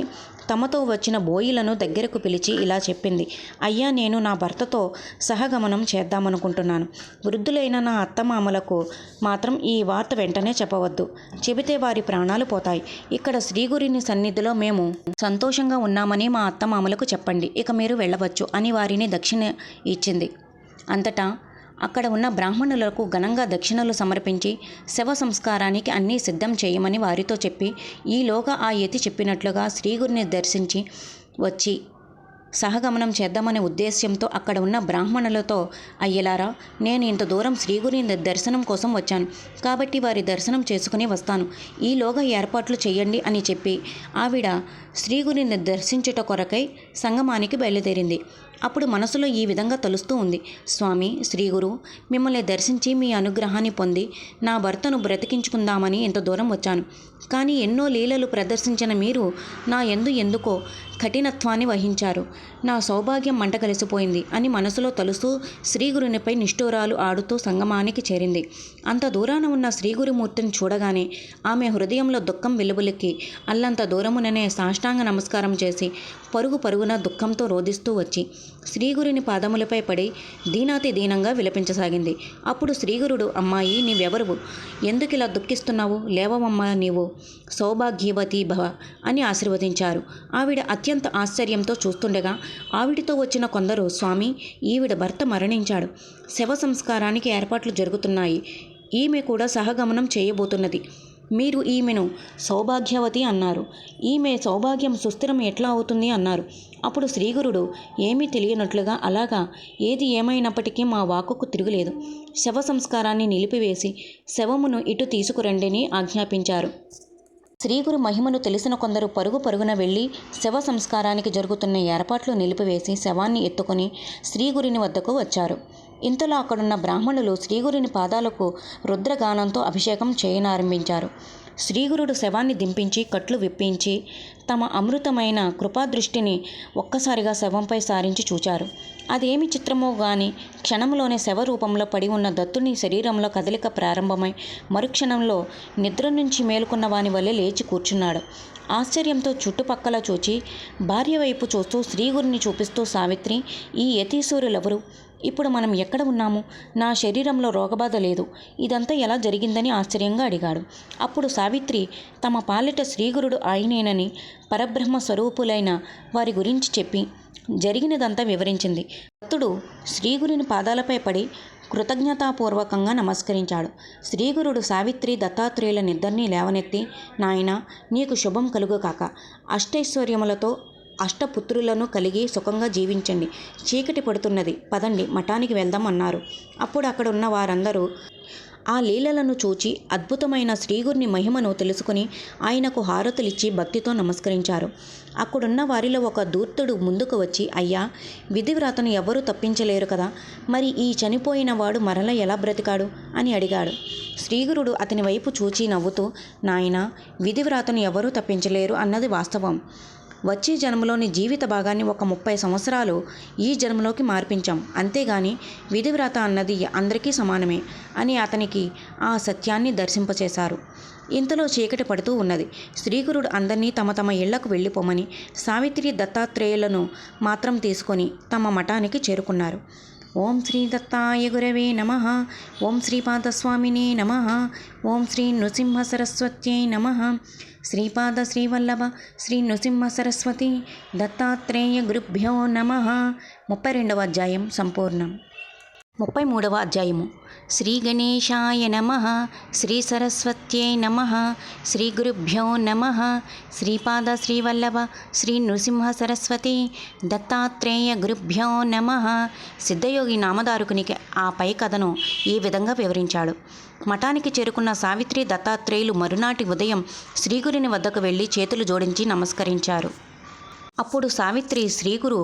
తమతో వచ్చిన బోయిలను దగ్గరకు పిలిచి ఇలా చెప్పింది, అయ్యా, నేను నా భర్తతో సహగమనం చేద్దామనుకుంటున్నాను. వృద్ధులైన నా అత్తమామలకు మాత్రం ఈ వార్త వెంటనే చెప్పవద్దు. చెబితే వారి ప్రాణాలు పోతాయి. ఇక్కడ శ్రీగురిని సన్నిధిలో మేము సంతోషంగా ఉన్నామని మా అత్తమామలకు చెప్పండి. ఇక మీరు వెళ్ళవచ్చు అని వారిని దక్షిణ ఇచ్చింది. అంతటా అక్కడ ఉన్న బ్రాహ్మణులకు ఘనంగా దక్షిణలు సమర్పించి శవ సంస్కారానికి అన్నీ సిద్ధం చేయమని వారితో చెప్పి, ఈలోగా ఆ యతి చెప్పినట్లుగా శ్రీగురిని దర్శించి వచ్చి సహగమనం చేద్దామనే ఉద్దేశ్యంతో అక్కడ ఉన్న బ్రాహ్మణులతో, అయ్యలారా, నేను ఇంత దూరం శ్రీగురిని దర్శనం కోసం వచ్చాను. కాబట్టి వారి దర్శనం చేసుకుని వస్తాను. ఈలోగా ఏర్పాట్లు చేయండి అని చెప్పి ఆవిడ శ్రీగురిని దర్శించుట కొరకై సంగమానికి బయలుదేరింది. అప్పుడు మనసులో ఈ విధంగా తలుస్తూ ఉంది. స్వామి శ్రీగురు, మిమ్మల్ని దర్శించి మీ అనుగ్రహాన్ని పొంది నా భర్తను బ్రతికించుకుందామని ఇంత దూరం వచ్చాను. కానీ ఎన్నో లీలలు ప్రదర్శించిన మీరు నా ఎందుకో కఠినత్వాన్ని వహించారు. నా సౌభాగ్యం మంట కలిసిపోయింది అని మనసులో తలుస్తూ శ్రీగురునిపై నిష్ఠూరాలు ఆడుతూ సంగమానికి చేరింది. అంత దూరాన ఉన్న శ్రీగురుమూర్తిని చూడగానే ఆమె హృదయంలో దుఃఖం వెలుబులెక్కి అల్లంత దూరముననే సాష్టాంగ నమస్కారం చేసి పరుగున దుఃఖంతో రోదిస్తూ వచ్చి శ్రీగురుని పాదములపై పడి దీనాతి దీనంగా విలపించసాగింది. అప్పుడు శ్రీగురుడు, అమ్మాయి నీవెవరువు? ఎందుకిలా దుఃఖిస్తున్నావు? లేవవమ్మా నీవు, సౌభాగ్యవతి భవ అని ఆశీర్వదించారు. ఆవిడ అత్యంత ఆశ్చర్యంతో చూస్తుండగా ఆవిడితో వచ్చిన కొందరు, స్వామి ఈవిడ భర్త మరణించాడు, శవ సంస్కారానికి ఏర్పాట్లు జరుగుతున్నాయి, ఈమె కూడా సహగమనం చేయబోతున్నది, మీరు ఈమెను సౌభాగ్యవతి అన్నారు, ఈమె సౌభాగ్యం సుస్థిరం ఎట్లా అవుతుంది అన్నారు. అప్పుడు శ్రీగురుడు ఏమీ తెలియనట్లుగా, అలాగా, ఏది ఏమైనప్పటికీ మా వాక్కుకు తిరుగులేదు, శవ సంస్కారాన్ని నిలిపివేసి శవమును ఇటు తీసుకురండిని ఆజ్ఞాపించారు. శ్రీగురు మహిమను తెలిసిన కొందరు పరుగున వెళ్ళి శవ సంస్కారానికి జరుగుతున్న ఏర్పాట్లు నిలిపివేసి శవాన్ని ఎత్తుకుని శ్రీగురుని వద్దకు వచ్చారు. ఇంతలో అక్కడున్న బ్రాహ్మణులు శ్రీగురుని పాదాలకు రుద్రగానంతో అభిషేకం చేయనారంభించారు. శ్రీగురుడు శవాన్ని దింపించి కట్లు విప్పించి తమ అమృతమైన కృపాదృష్టిని ఒక్కసారిగా శవంపై సారించి చూచారు. అదేమి చిత్రమో గాని క్షణంలోనే శవ రూపంలో పడి ఉన్న దత్తుని శరీరంలో కదలిక ప్రారంభమై మరుక్షణంలో నిద్ర నుంచి మేలుకున్న వాని వల్లే లేచి కూర్చున్నాడు. ఆశ్చర్యంతో చుట్టుపక్కల చూచి భార్య వైపు చూస్తూ శ్రీగురిని చూపిస్తూ, సావిత్రి, ఈ యతీశ్వరులెవరు? ఇప్పుడు మనం ఎక్కడ ఉన్నాము? నా శరీరంలో రోగబాధ లేదు, ఇదంతా ఎలా జరిగిందని ఆశ్చర్యంగా అడిగాడు. అప్పుడు సావిత్రి తమ పాలిట శ్రీగురుడు ఆయనేనని, పరబ్రహ్మ స్వరూపులైన వారి గురించి చెప్పి జరిగినదంతా వివరించింది. భక్తుడు శ్రీగురుని పాదాలపై పడి కృతజ్ఞతాపూర్వకంగా నమస్కరించాడు. శ్రీగురుడు సావిత్రి దత్తాత్రేయులనిద్దరినీ లేవనెత్తి, నాయనా, నీకు శుభం కలుగుగాక, అష్టైశ్వర్యములతో అష్టపుత్రులను కలిగి సుఖంగా జీవించండి, చీకటి పడుతున్నది, పదండి మఠానికి వెళ్దాం అన్నారు. అప్పుడు అక్కడ ఉన్న వారందరూ ఆ లీలలను చూచి అద్భుతమైన శ్రీగురిని మహిమను తెలుసుకుని ఆయనకు హారతులిచ్చి భక్తితో నమస్కరించారు. అక్కడున్న వారిలో ఒక దూర్తుడు ముందుకు వచ్చి, అయ్యా, విధివ్రతను ఎవరూ తప్పించలేరు కదా, మరి ఈ చనిపోయిన వాడు మరల ఎలా బ్రతికాడు అని అడిగాడు. శ్రీగురుడు అతని వైపు చూచి నవ్వుతూ, నాయనా, విధివ్రతను ఎవరూ తప్పించలేరు అన్నది వాస్తవం. వచ్చే జన్మలోని జీవిత భాగాన్ని ఒక 30 సంవత్సరాలు ఈ జన్మలోకి మార్పించాం, అంతేగాని విధివ్రత అన్నది అందరికీ సమానమే అని అతనికి ఆ సత్యాన్ని దర్శింపచేశారు. ఇంతలో చీకటి పడుతూ ఉన్నది. శ్రీగురుడు అందరినీ తమ ఇళ్లకు వెళ్ళిపోమని, సావిత్రి దత్తాత్రేయులను మాత్రం తీసుకొని తమ మఠానికి చేరుకున్నారు. ఓం శ్రీ దత్తాయ గురవే నమః. ఓం శ్రీపాదస్వామినే నమః. ఓం శ్రీ నృసింహ సరస్వత్యై నమః. శ్రీపాద శ్రీవల్లభ శ్రీ నృసింహ సరస్వతి దత్తాత్రేయ గురుభ్యో నమః. 32వ అధ్యాయం సంపూర్ణం. 33వ అధ్యాయము. శ్రీ గణేశాయ నమః. శ్రీ సరస్వత్యై నమః. శ్రీ గురుభ్యో నమః. శ్రీపాద శ్రీవల్లభ శ్రీ నృసింహ సరస్వతి దత్తాత్రేయ గురుభ్యో నమః. సిద్ధయోగి నామధారకునికి ఆ పై కథను ఈ విధంగా వివరించాడు. మఠానికి చేరుకున్న సావిత్రి దత్తాత్రేయులు మరునాటి ఉదయం శ్రీగురుని వద్దకు వెళ్ళి చేతులు జోడించి నమస్కరించారు. అప్పుడు సావిత్రి, శ్రీగురు,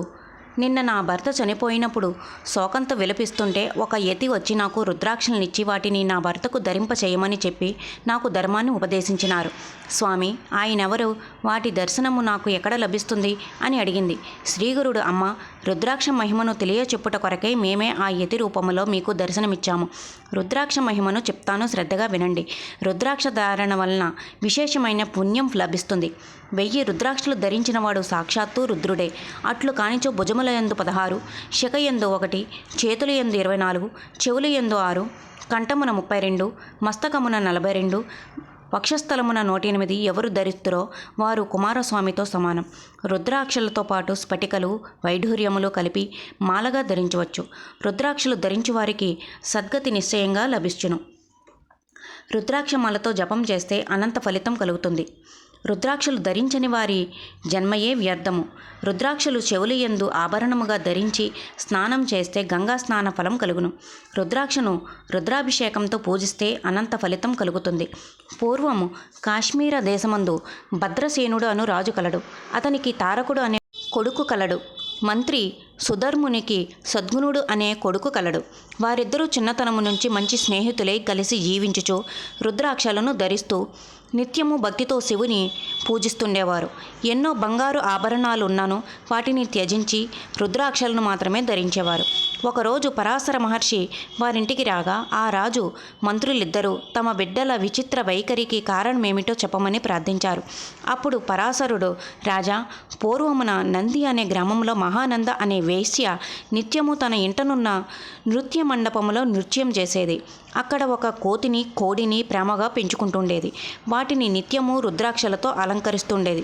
నిన్న నా భర్త చనిపోయినప్పుడు శోకంతో విలపిస్తుంటే ఒక యతి వచ్చి నాకు రుద్రాక్షలనిచ్చి వాటిని నా భర్తకు ధరింప చేయమని చెప్పి నాకు ధర్మాన్ని ఉపదేశించినారు. స్వామి, ఆయనెవరు? వాటి దర్శనము నాకు ఎక్కడ లభిస్తుంది అని అడిగింది. శ్రీగురుడు, అమ్మ, రుద్రాక్ష మహిమను తెలియచెప్పుట కొరకై మేమే ఆ యతి రూపములో మీకు దర్శనమిచ్చాము. రుద్రాక్ష మహిమను చెప్తాను, శ్రద్ధగా వినండి. రుద్రాక్ష ధారణ వలన విశేషమైన పుణ్యం లభిస్తుంది. 1000 రుద్రాక్షలు ధరించినవాడు సాక్షాత్తు రుద్రుడే. అట్లు కానిచో భుజములయందు 16, శకయందు 1, చేతులయందు 24, చెవులయందు 6, కంఠమున 32, మస్తకమున 42, వక్షస్థలమున 108 ఎవరు ధరిస్తురో వారు కుమారస్వామితో సమానం. రుద్రాక్షలతో పాటు స్ఫటికలు, వైఢూర్యములు కలిపి మాలగా ధరించవచ్చు. రుద్రాక్షలు ధరించు వారికి సద్గతి నిశ్చయంగా లభించును. రుద్రాక్షమాలతో జపం చేస్తే అనంత ఫలితం కలుగుతుంది. రుద్రాక్షలు ధరించని వారి జన్మయే వ్యర్థము. రుద్రాక్షలు చెవులయందు ఆభరణముగా ధరించి స్నానం చేస్తే గంగా స్నాన ఫలం కలుగును. రుద్రాక్షను రుద్రాభిషేకంతో పూజిస్తే అనంత ఫలితం కలుగుతుంది. పూర్వము కాశ్మీర దేశమందు భద్రసేనుడు అను రాజు కలడు. అతనికి తారకుడు అనే కొడుకు కలడు. మంత్రి సుధర్మునికి సద్గుణుడు అనే కొడుకు కలడు. వారిద్దరూ చిన్నతనము నుంచి మంచి స్నేహితులై కలిసి జీవించుచు రుద్రాక్షలను ధరిస్తూ నిత్యము భక్తితో శివుని పూజిస్తుండేవారు. ఎన్నో బంగారు ఆభరణాలు ఉన్నాను వాటిని త్యజించి రుద్రాక్షలను మాత్రమే ధరించేవారు. ఒకరోజు పరాశర మహర్షి వారింటికి రాగా ఆ రాజు మంత్రులిద్దరూ తమ బిడ్డల విచిత్ర వైఖరికి కారణమేమిటో చెప్పమని ప్రార్థించారు. అప్పుడు పరాశరుడు, రాజా, పూర్వమున నంది అనే గ్రామంలో మహానంద అనే వేశ్య నిత్యము తన ఇంటనున్న నృత్య మండపములో నృత్యం చేసేది. అక్కడ ఒక కోతిని కోడిని ప్రేమగా పెంచుకుంటుండేది. వాటిని నిత్యము రుద్రాక్షలతో అలంకరిస్తుండేది.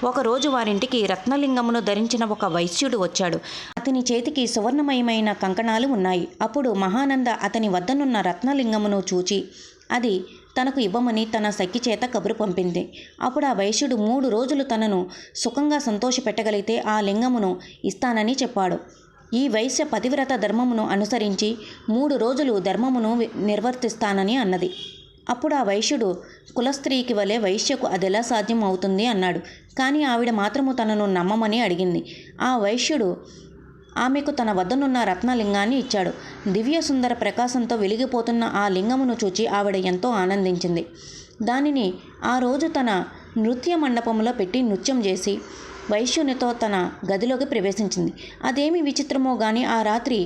ఒకరోజు వారింటికి రత్నలింగమును ధరించిన ఒక వైశ్యుడు వచ్చాడు. అతని చేతికి సువర్ణమయమైన కంకణాలు ఉన్నాయి. అప్పుడు మహానంద అతని వద్దనున్న రత్నలింగమును చూచి అది తనకు ఇవ్వమని తన సఖి చేత కబురు పంపింది. అప్పుడు ఆ వైశ్యుడు 3 రోజులు తనను సుఖంగా సంతోషపెట్టగలిగితే ఆ లింగమును ఇస్తానని చెప్పాడు. ఈ వైశ్య పతివ్రత ధర్మమును అనుసరించి 3 రోజులు ధర్మమును నిర్వర్తిస్తానని అన్నది. అప్పుడు ఆ వైశ్యుడు, కులస్త్రీకి వలె వైశ్యకు అదెలా సాధ్యం అవుతుంది అన్నాడు. కానీ ఆవిడ మాత్రము తనను నమ్మమని అడిగింది. ఆ వైశ్యుడు ఆమెకు తన వద్దనున్న రత్నలింగాన్ని ఇచ్చాడు. దివ్య సుందర ప్రకాశంతో వెలిగిపోతున్న ఆ లింగమును చూచి ఆవిడ ఎంతో ఆనందించింది. దానిని ఆ రోజు తన నృత్య మండపంలో పెట్టి నృత్యం చేసి వైశ్యునితో తన గదిలోకి ప్రవేశించింది. అదేమి విచిత్రమో గాని ఆ రాత్రి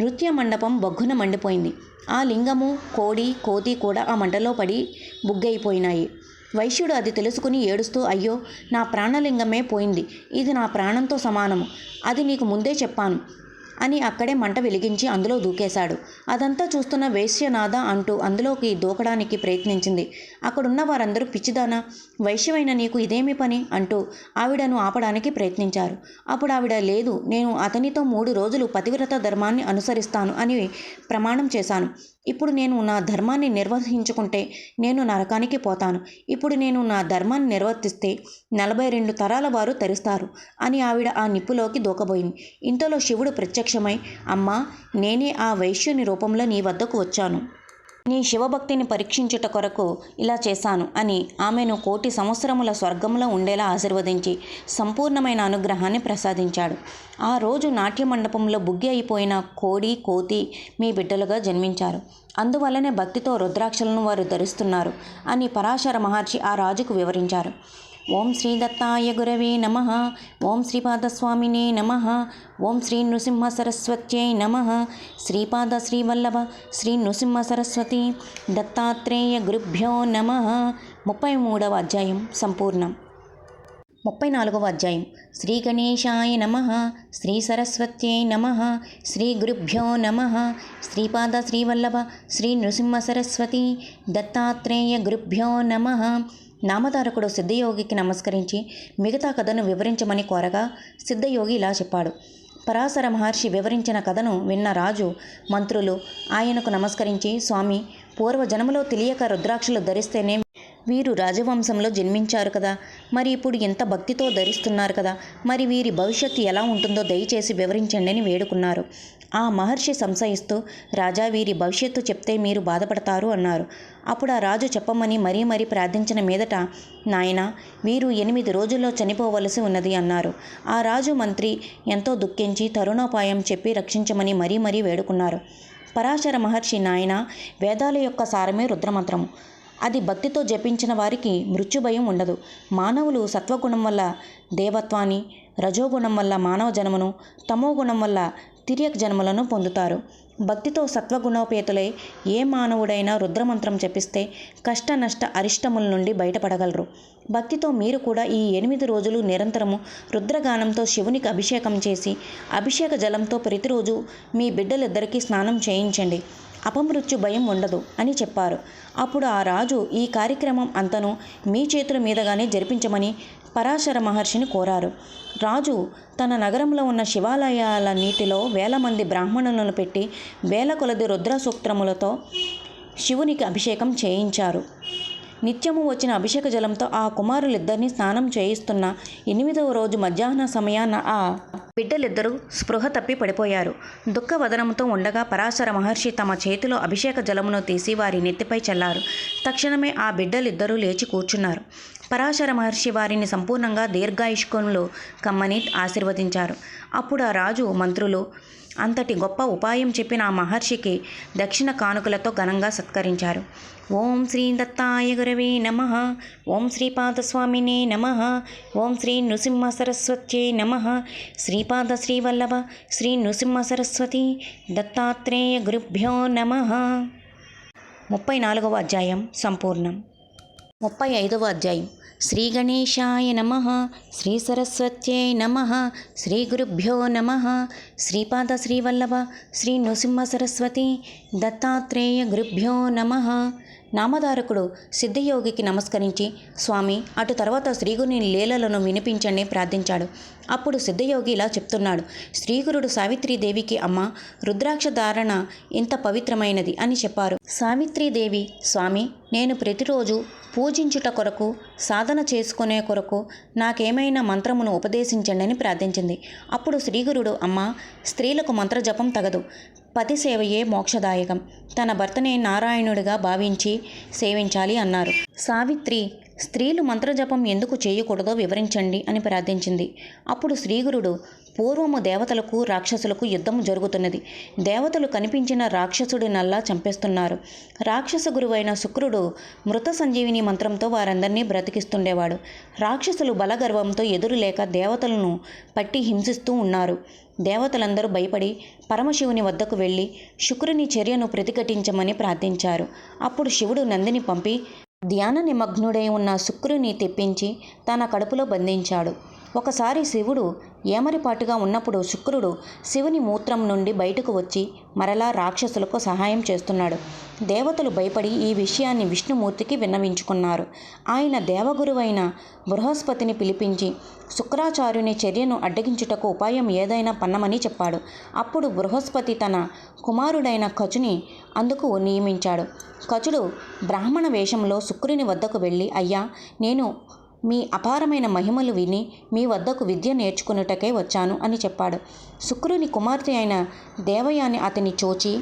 నృత్య మండపం బొగ్గున మండిపోయింది. ఆ లింగము, కోడి, కోతి కూడా ఆ మంటలో పడి బుగ్గైపోయినాయి. వైశ్యుడు అది తెలుసుకుని ఏడుస్తూ, అయ్యో, నా ప్రాణలింగమే పోయింది. ఇది నా ప్రాణంతో సమానము. అది నీకు ముందే చెప్పాను అని అక్కడే మంట వెలిగించి అందులో దూకేశాడు. అదంతా చూస్తున్న వేశ్యనాథ అంటూ అందులోకి దూకడానికి ప్రయత్నించింది. అక్కడున్న వారందరూ, పిచ్చిదానా, వైశ్యమైన నీకు ఇదేమి పని అంటూ ఆవిడను ఆపడానికి ప్రయత్నించారు. అప్పుడు ఆవిడ, లేదు, నేను అతనితో 3 రోజులు పతివ్రత ధర్మాన్ని అనుసరిస్తాను అని ప్రమాణం చేశాను. ఇప్పుడు నేను నా ధర్మాన్ని నిర్వహించుకుంటే నేను నరకానికి పోతాను. ఇప్పుడు నేను నా ధర్మాన్ని నిర్వర్తిస్తే 42 తరాల వారు తరిస్తారు అని ఆవిడ ఆ నిప్పులోకి దూకబోయింది. ఇంతలో శివుడు ప్రత్యక్షమై, అమ్మా, నేనే ఆ వైశ్యుని రూపంలో నీ వద్దకు వచ్చాను. నీ శివభక్తిని పరీక్షించుట కొరకు ఇలా చేశాను అని ఆమెను 1,000 సంవత్సరముల స్వర్గంలో ఉండేలా ఆశీర్వదించి సంపూర్ణమైన అనుగ్రహాన్ని ప్రసాదించాడు. ఆ రోజు నాట్య మండపంలో బుగ్గి అయిపోయిన కోడి, కోతి మీ బిడ్డలుగా జన్మించారు. అందువల్లనే భక్తితో రుద్రాక్షలను వారు ధరిస్తున్నారు అని పరాశర మహర్షి ఆ రాజుకు వివరించారు. ఓం శ్రీ దత్తాయ గురవే నమః. ఓం శ్రీపాదస్వామినే నమః. ఓం శ్రీ నృసింహ సరస్వత్యై నమః. శ్రీపాద శ్రీవల్లభ శ్రీ నృసింహ సరస్వతి దత్తాత్రేయ గురుభ్యో నమః. 33వ అధ్యాయం సంపూర్ణం. 34వ అధ్యాయం. శ్రీ గణేశాయ నమః. శ్రీ సరస్వత్యై నమః. శ్రీ గురుభ్యో నమః. శ్రీపాద శ్రీవల్లభ శ్రీ నృసింహ సరస్వతి దత్తాత్రేయ గురుభ్యో నమః. నామధారకుడు సిద్ధయోగికి నమస్కరించి మిగతా కథను వివరించమని కోరగా సిద్ధయోగి ఇలా చెప్పాడు. పరాశర మహర్షి వివరించిన కథను విన్న రాజు, మంత్రులు ఆయనకు నమస్కరించి, స్వామి, పూర్వజన్మలో తెలియక రుద్రాక్షలు ధరిస్తేనే వీరు రాజవంశంలో జన్మించారు కదా, మరి ఇప్పుడు ఎంత భక్తితో ధరిస్తున్నారు కదా, మరి వీరి భవిష్యత్తు ఎలా ఉంటుందో దయచేసి వివరించండి అని వేడుకున్నారు. ఆ మహర్షి సంశయిస్తూ, రాజా, వీరి భవిష్యత్తు చెప్తే మీరు బాధపడతారు అన్నారు. అప్పుడు ఆ రాజు చెప్పమని మరీ ప్రార్థించిన మీదట, నాయనా, వీరు 8 రోజుల్లో చనిపోవలసి ఉన్నది అన్నారు. ఆ రాజు మంత్రి ఎంతో దుఃఖించి తరుణోపాయం చెప్పి రక్షించమని మరీ వేడుకున్నారు. పరాశర మహర్షి, నాయనా, వేదాల యొక్క సారమే రుద్రమంత్రము. అది భక్తితో జపించిన వారికి మృత్యుభయం ఉండదు. మానవులు సత్వగుణం వల్ల దేవత్వాన్ని, రజోగుణం వల్ల మానవ జన్మను, తమోగుణం వల్ల తిర్యక్ జన్మలను పొందుతారు. భక్తితో సత్వగుణోపేతులై ఏ మానవుడైనా రుద్రమంత్రం జపిస్తే కష్ట నష్ట అరిష్టముల నుండి బయటపడగలరు. భక్తితో మీరు కూడా ఈ 8 రోజులు నిరంతరము రుద్రగానంతో శివునికి అభిషేకం చేసి అభిషేక జలంతో ప్రతిరోజు మీ బిడ్డలిద్దరికీ స్నానం చేయించండి. అపమృత్యు భయం ఉండదు అని చెప్పారు. అప్పుడు ఆ రాజు ఈ కార్యక్రమం అంతను మీ చేతుల మీదగానే జరిపించమని పరాశర మహర్షిని కోరారు. రాజు తన నగరంలో ఉన్న శివాలయాలన్నిటిలో 1000 మంది బ్రాహ్మణులను పెట్టి 1000 కొలది రుద్ర సూక్తములతో శివునికి అభిషేకం చేయించారు. నిత్యము వచ్చిన అభిషేక జలంతో ఆ కుమారులిద్దరినీ స్నానం చేయిస్తున్న 8వ రోజు మధ్యాహ్న సమయాన ఆ బిడ్డలిద్దరూ స్పృహ తప్పి పడిపోయారు. దుఃఖవదనంతో ఉండగా పరాశర మహర్షి తమ చేతిలో అభిషేక జలమును తీసి వారి నెత్తిపై చల్లారు. తక్షణమే ఆ బిడ్డలిద్దరూ లేచి కూర్చున్నారు. పరాశర మహర్షి వారిని సంపూర్ణంగా దీర్ఘాయుష్కంలో కమ్మని ఆశీర్వదించారు. అప్పుడు ఆ రాజు మంత్రులు అంతటి గొప్ప ఉపాయం చెప్పిన ఆ మహర్షికి దక్షిణ కానుకలతో ఘనంగా సత్కరించారు. ఓం శ్రీ దత్తాయ గురవే నమః. ఓం శ్రీపాదస్వామినే నమః. ఓం శ్రీ నృసింహ సరస్వత్యై నమః. శ్రీపాద శ్రీవల్లభ శ్రీ నృసింహ సరస్వతి దత్తాత్రేయ గురుభ్యో నమః. 34వ అధ్యాయం సంపూర్ణం. 35వ అధ్యాయం. శ్రీ గణేశాయ నమః. శ్రీ సరస్వత్యై నమః. శ్రీ గురుభ్యో నమః. శ్రీపాద శ్రీవల్లభ శ్రీ నృసింహ సరస్వతి దత్తాత్రేయ గురుభ్యో నమః. నామధారకుడు సిద్ధయోగికి నమస్కరించి, స్వామి, అటు తర్వాత శ్రీగురుని లీలలను వినిపించండి ప్రార్థించాడు. అప్పుడు సిద్ధయోగి ఇలా చెప్తున్నాడు. శ్రీగురుడు సావిత్రీదేవికి, అమ్మ, రుద్రాక్ష ధారణ ఇంత పవిత్రమైనది అని చెప్పారు. సావిత్రీదేవి, స్వామి, నేను ప్రతిరోజు పూజించుట కొరకు, సాధన చేసుకునే కొరకు నాకేమైనా మంత్రమును ఉపదేశించండి అని ప్రార్థించింది. అప్పుడు శ్రీగురుడు, అమ్మ, స్త్రీలకు మంత్రజపం తగదు. పతి సేవయే మోక్షదాయకం. తన భర్తనే నారాయణుడిగా భావించి సేవించాలి అన్నారు. సావిత్రి, స్త్రీలు మంత్రజపం ఎందుకు చేయకూడదో వివరించండి అని ప్రార్థించింది. అప్పుడు శ్రీగురుడు, పూర్వము దేవతలకు రాక్షసులకు యుద్ధం జరుగుతున్నది. దేవతలు కనిపించిన రాక్షసుడినల్లా చంపేస్తున్నారు. రాక్షస గురువైన శుక్రుడు మృత సంజీవిని మంత్రంతో వారందరినీ బ్రతికిస్తుండేవాడు. రాక్షసులు బలగర్వంతో ఎదురులేక దేవతలను పట్టి హింసిస్తూ ఉన్నారు. దేవతలందరూ భయపడి పరమశివుని వద్దకు వెళ్ళి శుక్రుని చర్యను ప్రతిఘటించమని ప్రార్థించారు. అప్పుడు శివుడు నందిని పంపి ధ్యాన నిమగ్నుడై ఉన్న శుక్రుని తెప్పించి తన కడుపులో బంధించాడు. ఒకసారి శివుడు ఏమరిపాటుగా ఉన్నప్పుడు శుక్రుడు శివుని మూత్రం నుండి బయటకు వచ్చి మరలా రాక్షసులకు సహాయం చేస్తున్నాడు. దేవతలు భయపడి ఈ విషయాన్ని విష్ణుమూర్తికి విన్నవించుకున్నారు. ఆయన దేవగురువైన బృహస్పతిని పిలిపించి శుక్రాచార్యుని చర్యను అడ్డగించుటకు ఉపాయం ఏదైనా పన్నమని చెప్పాడు. అప్పుడు బృహస్పతి తన కుమారుడైన కచుని అందుకు నియమించాడు. కచుడు బ్రాహ్మణ వేషంలో శుక్రుని వద్దకు వెళ్ళి, అయ్యా, నేను మీ అపారమైన మహిమలు విని మీ వద్దకు విద్య నేర్చుకున్నటకే వచ్చాను అని చెప్పాడు. శుక్రుని కుమార్తె అయిన దేవయాని అతని చూచి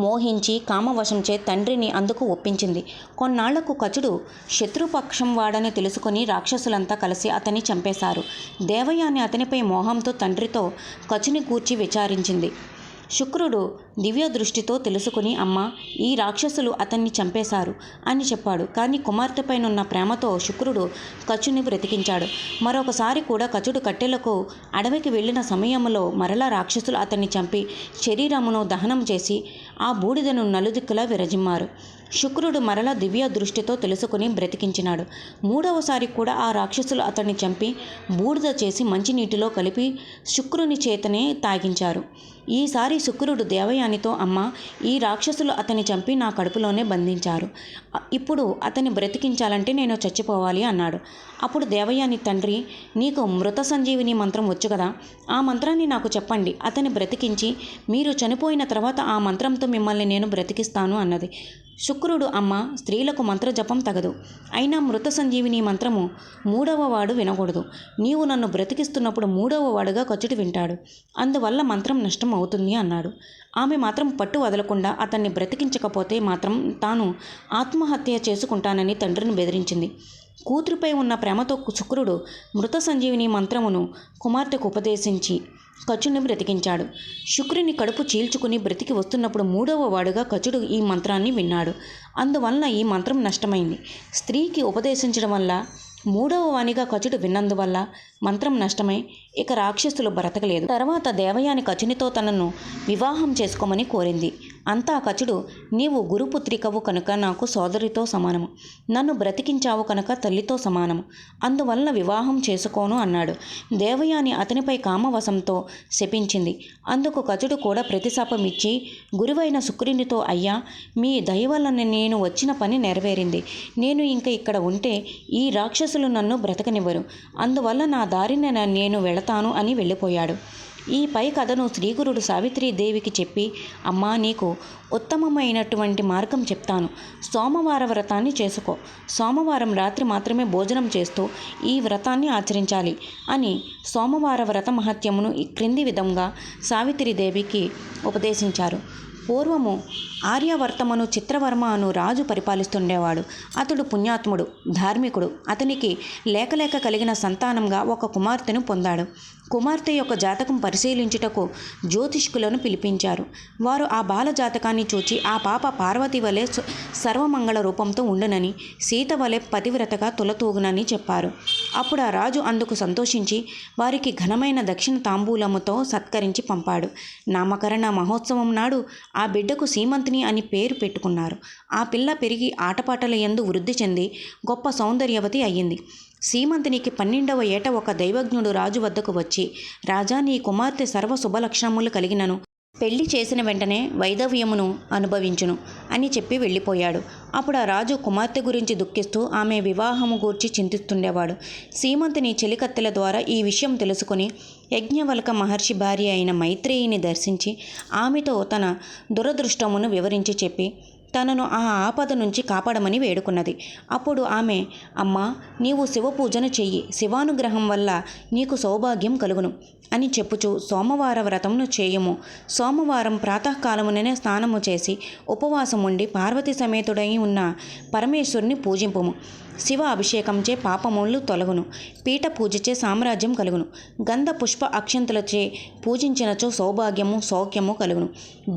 మోహించి కామవశంచే తండ్రిని అందుకు ఒప్పించింది. కొన్నాళ్లకు కచుడు శత్రుపక్షం వాడని తెలుసుకుని రాక్షసులంతా కలిసి అతన్ని చంపేశారు. దేవయాని అతనిపై మోహంతో తండ్రితో కచుని గూర్చి విచారించింది. శుక్రుడు దివ్య దృష్టితో తెలుసుకుని, అమ్మ, ఈ రాక్షసులు అతన్ని చంపేశారు అని చెప్పాడు. కానీ కుమార్తెపైనున్న ప్రేమతో శుక్రుడు కచుని బ్రతికించాడు. మరొకసారి కూడా కచుడు కట్టెలకు అడవికి వెళ్ళిన సమయంలో మరలా రాక్షసులు అతన్ని చంపి శరీరమును దహనం చేసి ఆ బూడిదను నలుదిక్కులా విరజిమ్మారు. శుక్రుడు మరలా దివ్య దృష్టితో తెలుసుకుని బ్రతికించినాడు. మూడవసారి కూడా ఆ రాక్షసులు అతన్ని చంపి బూడిద చేసి మంచినీటిలో కలిపి శుక్రుని చేతనే తాగించారు. ఈసారి శుక్రుడు దేవయానితో, అమ్మ, ఈ రాక్షసులు అతన్ని చంపి నా కడుపులోనే బంధించారు. ఇప్పుడు అతన్ని బ్రతికించాలంటే నేను చచ్చిపోవాలి అన్నాడు. అప్పుడు దేవయాని తండ్రి, నీకు మృత సంజీవిని మంత్రం వచ్చు కదా, ఆ మంత్రాన్ని నాకు చెప్పండి. అతన్ని బ్రతికించి మీరు చనిపోయిన తర్వాత ఆ మంత్రంతో మిమ్మల్ని నేను బ్రతికిస్తాను అన్నది. శుక్రుడు, అమ్మ, స్త్రీలకు మంత్రజపం తగదు. అయినా మృత సంజీవిని మంత్రము మూడవ వాడు వినకూడదు. నీవు నన్ను బ్రతికిస్తున్నప్పుడు మూడవ వాడుగా కచుడు వింటాడు. అందువల్ల మంత్రం నష్టం అవుతుంది అన్నాడు. ఆమె మాత్రం పట్టు వదలకుండా అతన్ని బ్రతికించకపోతే మాత్రం తాను ఆత్మహత్య చేసుకుంటానని తండ్రిని బెదిరించింది. కూతురుపై ఉన్న ప్రేమతో శుక్రుడు మృత సంజీవిని మంత్రమును కుమార్తెకు ఉపదేశించి కచుని బ్రతికించాడు. శుక్రుని కడుపు చీల్చుకుని బ్రతికి వస్తున్నప్పుడు మూడవ వాడుగా కచుడు ఈ మంత్రాన్ని విన్నాడు. అందువలన ఈ మంత్రం నష్టమైంది. స్త్రీకి ఉపదేశించడం వల్ల మూడవ వానిగా కచుడు విన్నందువల్ల మంత్రం నష్టమై ఇక రాక్షసులు బ్రతకలేదు. తర్వాత దేవయాని కచునితో తనను వివాహం చేసుకోమని కోరింది. అంతా కచుడు, నీవు గురుపుత్రికవు కనుక నాకు సోదరితో సమానము, నన్ను బ్రతికించావు కనుక తల్లితో సమానము, అందువలన వివాహం చేసుకోను అన్నాడు. దేవయాని అతనిపై కామవశంతో శపించింది. అందుకు కచుడు కూడా ప్రతిశాపం ఇచ్చి గురువైన శుక్రునితో, అయ్యా, మీ దయ వలన నేను వచ్చిన పని నెరవేరింది. నేను ఇంక ఇక్కడ ఉంటే ఈ రాక్షసులు నన్ను బ్రతకనివ్వరు. అందువల్ల నా దారిన నేను వెళతాను అని వెళ్ళిపోయాడు. ఈ పై కథను శ్రీగురుడు సావిత్రీదేవికి చెప్పి, అమ్మా, నీకు ఉత్తమమైనటువంటి మార్గం చెప్తాను. సోమవార వ్రతాన్ని చేసుకో. సోమవారం రాత్రి మాత్రమే భోజనం చేస్తూ ఈ వ్రతాన్ని ఆచరించాలి అని సోమవార వ్రత మహత్యమును ఈ క్రింది విధంగా సావిత్రీదేవికి ఉపదేశించారు. పూర్వము ఆర్యవర్తమను చిత్రవర్మ అను రాజు పరిపాలిస్తుండేవాడు. అతడు పుణ్యాత్ముడు, ధార్మికుడు. అతనికి లేక కలిగిన సంతానంగా ఒక కుమార్తెను పొందాడు. కుమార్తె యొక్క జాతకం పరిశీలించుటకు జ్యోతిష్కులను పిలిపించారు. వారు ఆ బాల జాతకాన్ని చూచి ఆ పాప పార్వతి వలె సర్వమంగళ రూపంతో ఉండునని, సీత వలె పతివ్రతగా తులతూగునని చెప్పారు. అప్పుడు ఆ రాజు అందుకు సంతోషించి వారికి ఘనమైన దక్షిణ తాంబూలముతో సత్కరించి పంపాడు. నామకరణ మహోత్సవం నాడు ఆ బిడ్డకు సీమంతిని అని పేరు పెట్టుకున్నారు. ఆ పిల్ల పెరిగి ఆటపాటల యందు వృద్ధి చెంది గొప్ప సౌందర్యవతి అయ్యింది. సీమంతినికి 12వ ఏట ఒక దైవజ్ఞుడు రాజు వద్దకు వచ్చి, రాజా, నీ కుమార్తె సర్వ శుభలక్షణములు కలిగినను, పెళ్లి చేసిన వెంటనే వైధవ్యమును అనుభవించును అని చెప్పి వెళ్ళిపోయాడు. అప్పుడు ఆ రాజు కుమార్తె గురించి దుఃఖిస్తూ ఆమె వివాహము గూర్చి చింతిస్తుండేవాడు. సీమంతిని చెలికత్తెల ద్వారా ఈ విషయం తెలుసుకుని యజ్ఞవల్క మహర్షి భార్య అయిన మైత్రేయిని దర్శించి ఆమెతో తన దురదృష్టమును వివరించి చెప్పి తనను ఆ ఆపద నుంచి కాపాడమని వేడుకున్నది. అప్పుడు ఆమె, అమ్మా, నీవు శివపూజను చెయ్యి, శివానుగ్రహం వల్ల నీకు సౌభాగ్యం కలుగును అని చెప్పుచూ సోమవార వ్రతమును చేయము. సోమవారం ప్రాతకాలముననే స్నానము చేసి ఉపవాసం ఉండి పార్వతీ సమేతుడై ఉన్న పరమేశ్వరుని పూజింపుము. శివ అభిషేకంచే పాపములు తొలగును. పీఠ పూజచే సామ్రాజ్యం కలుగును. గంధ పుష్ప అక్షంతలచే పూజించినచో సౌభాగ్యము సౌఖ్యము కలుగును.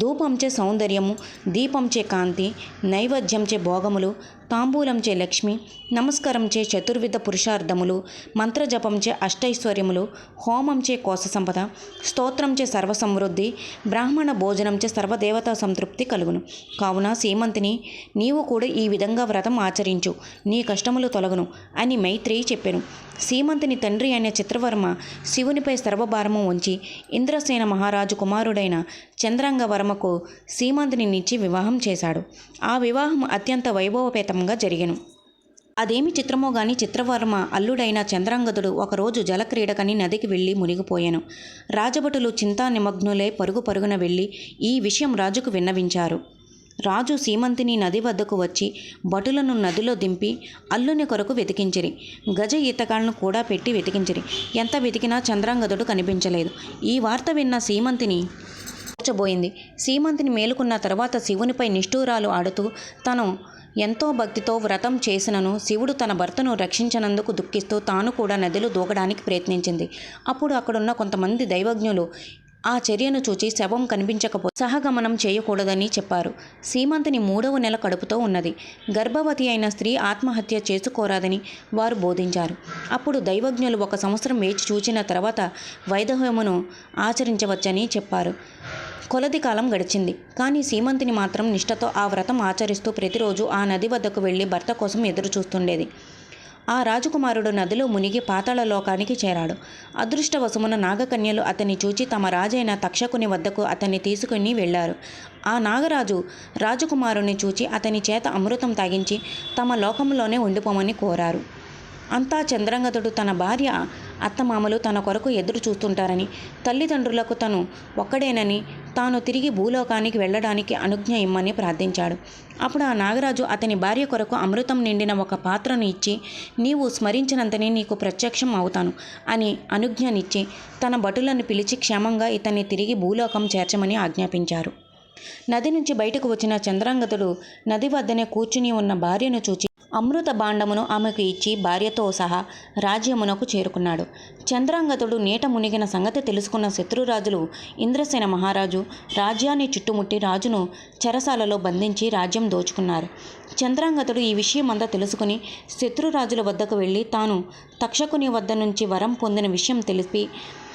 ధూపంచే సౌందర్యము, దీపంచే కాంతి, నైవేద్యంచే భోగములు, తాంబూలంచే లక్ష్మి, నమస్కారంచే చతుర్విధ పురుషార్థములు, మంత్రజపంచే అష్టైశ్వర్యములు, హోమంచే కోశ సంపద, స్తోత్రంచే సర్వసమృద్ధి, బ్రాహ్మణ భోజనంచే సర్వదేవతా సంతృప్తి కలుగును. కావున సీమంతిని, నీవు కూడా ఈ విధంగా వ్రతం ఆచరించు, నీ కష్టములు తొలగును అని మైత్రేయి చెప్పెను. సీమంతిని తండ్రి అయిన చిత్రవర్మ శివునిపై సర్వభారము ఉంచి ఇంద్రసేన మహారాజు కుమారుడైన చంద్రాంగవర్మకు సీమంతిని నిచ్చి వివాహం చేశాడు. ఆ వివాహం అత్యంత వైభవపేతంగా జరిగెను. అదేమి చిత్రమో గాని చిత్రవర్మ అల్లుడైన చంద్రాంగదుడు ఒకరోజు జలక్రీడకని నదికి వెళ్ళి మునిగిపోయాను. రాజభటులు చింతా నిమగ్నులై పరుగున వెళ్ళి ఈ విషయం రాజుకు విన్నవించారు. రాజు సీమంతిని నది వద్దకు వచ్చి భటులను నదిలో దింపి అల్లుని కొరకు వెతికించిరి. గజ ఈతగాళ్లను కూడా పెట్టి వెతికించిరి. ఎంత వెతికినా చంద్రాంగదుడు కనిపించలేదు. ఈ వార్త విన్న సీమంతిని మూర్ఛబోయింది. సీమంతిని మేలుకున్న తర్వాత శివునిపై నిష్ఠూరాలు ఆడుతూ తను ఎంతో భక్తితో వ్రతం చేసినను శివుడు తన భర్తను రక్షించనందుకు దుఃఖిస్తూ తాను కూడా నదిలో దూకడానికి ప్రయత్నించింది. అప్పుడు అక్కడున్న కొంతమంది దైవజ్ఞులు ఆ చర్యను చూచి శవం కనిపించకపోతే సహగమనం చేయకూడదని చెప్పారు. సీమంతిని 3వ నెల కడుపుతో ఉన్నది. గర్భవతి అయిన స్త్రీ ఆత్మహత్య చేసుకోరాదని వారు బోధించారు. అప్పుడు దైవజ్ఞులు 1 సంవత్సరం వేచి చూచిన తర్వాత వైధవ్యమును ఆచరించవచ్చని చెప్పారు. కొలది కాలం గడిచింది. కానీ సీమంతిని మాత్రం నిష్ఠతో ఆ వ్రతం ఆచరిస్తూ ప్రతిరోజు ఆ నది వద్దకు వెళ్ళి భర్త కోసం ఎదురు చూస్తుండేది. ఆ రాజకుమారుడు నదిలో మునిగి పాతాళ లోకానికి చేరాడు. అదృష్టవశమున నాగకన్యలు అతన్ని చూచి తమ రాజైన తక్షకుని వద్దకు అతన్ని తీసుకుని వెళ్లారు. ఆ నాగరాజు రాజకుమారుని చూచి అతని చేత అమృతం తాగించి తమ లోకంలోనే ఉండిపోమని కోరారు. అంతా చంద్రాంగదుడు తన భార్య అత్తమామలు తన కొరకు ఎదురు చూస్తుంటారని, తల్లిదండ్రులకు తను ఒక్కడేనని, తాను తిరిగి భూలోకానికి వెళ్ళడానికి అనుజ్ఞ ఇమ్మని ప్రార్థించాడు. అప్పుడు ఆ నాగరాజు అతని భార్య కొరకు అమృతం నిండిన ఒక పాత్రను ఇచ్చి, నీవు స్మరించినంతనే నీకు ప్రత్యక్షం అవుతాను అని అనుజ్ఞనిచ్చి తన భటులను పిలిచి క్షేమంగా ఇతన్ని తిరిగి భూలోకం చేర్చమని ఆజ్ఞాపించారు. నది నుంచి బయటకు వచ్చిన చంద్రాంగదుడు నది వద్దనే కూర్చుని ఉన్న భార్యను చూచి అమృత భాండమును ఆమెకు ఇచ్చి భార్యతో సహా రాజ్యమునకు చేరుకున్నాడు. చంద్రాంగదుడు నీట మునిగిన సంగతి తెలుసుకున్న శత్రురాజులు ఇంద్రసేన మహారాజు రాజ్యాన్ని చుట్టుముట్టి రాజును చెరసాలలో బంధించి రాజ్యం దోచుకున్నారు. చంద్రాంగదుడు ఈ విషయమంతా తెలుసుకుని శత్రురాజుల వద్దకు వెళ్ళి తాను తక్షకుని వద్ద నుంచి వరం పొందిన విషయం తెలిపి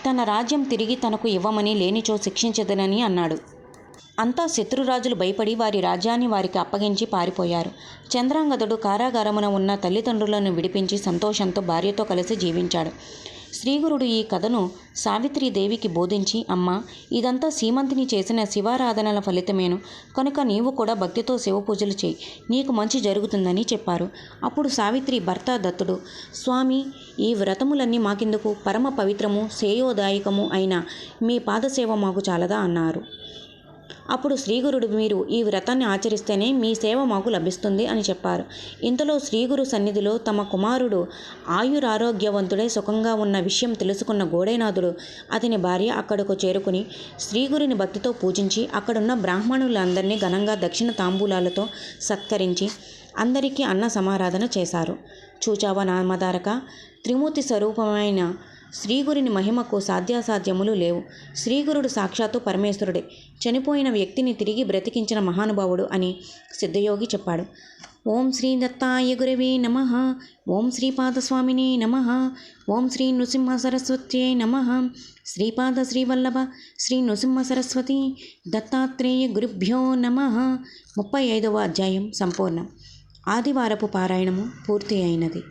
తన రాజ్యం తిరిగి తనకు ఇవ్వమని లేనిచో శిక్షించదనని అన్నాడు. అంతా శత్రురాజులు భయపడి వారి రాజ్యాన్ని వారికి అప్పగించి పారిపోయారు. చంద్రాంగదుడు కారాగారమున ఉన్న తల్లిదండ్రులను విడిపించి సంతోషంతో భార్యతో కలిసి జీవించాడు. శ్రీగురుడు ఈ కథను సావిత్రీదేవికి బోధించి, అమ్మా, ఇదంతా సీమంతిని చేసిన శివారాధనల ఫలితమేను, కనుక నీవు కూడా భక్తితో శివపూజలు చేయి, నీకు మంచి జరుగుతుందని చెప్పారు. అప్పుడు సావిత్రి భర్త దత్తుడు, స్వామి, ఈ వ్రతములన్నీ మాకెందుకు, పరమ పవిత్రము శ్రేయోదాయకము అయిన మీ పాదసేవ మాకు చాలదా అన్నారు. అప్పుడు శ్రీగురుడు, మీరు ఈ వ్రతాన్ని ఆచరిస్తేనే మీ సేవ మాకు లభిస్తుంది అని చెప్పారు. ఇంతలో శ్రీగురు సన్నిధిలో తమ కుమారుడు ఆయురారోగ్యవంతుడై సుఖంగా ఉన్న విషయం తెలుసుకున్న గోడైనాథుడు అతని భార్య అక్కడకు చేరుకుని శ్రీగురిని భక్తితో పూజించి అక్కడున్న బ్రాహ్మణులందరినీ ఘనంగా దక్షిణ తాంబూలాలతో సత్కరించి అందరికీ అన్న సమారాధన చేశారు. చూచావా నామధారక, త్రిమూర్తి స్వరూపమైన శ్రీగురిని మహిమకు సాధ్యాసాధ్యములు లేవు. శ్రీగురుడు సాక్షాత్తు పరమేశ్వరుడే, చనిపోయిన వ్యక్తిని తిరిగి బ్రతికించిన మహానుభావుడు అని సిద్ధయోగి చెప్పాడు. ఓం శ్రీ దత్తాయ గురవే నమః. ఓం శ్రీపాదస్వామినే నమః. ఓం శ్రీ నృసింహ సరస్వత్యై నమః. శ్రీపాద శ్రీవల్లభ శ్రీ నృసింహ సరస్వతి దత్తాత్రేయ గురుభ్యో నమః. 35వ అధ్యాయం సంపూర్ణం. ఆదివారపు పారాయణము పూర్తి అయినది.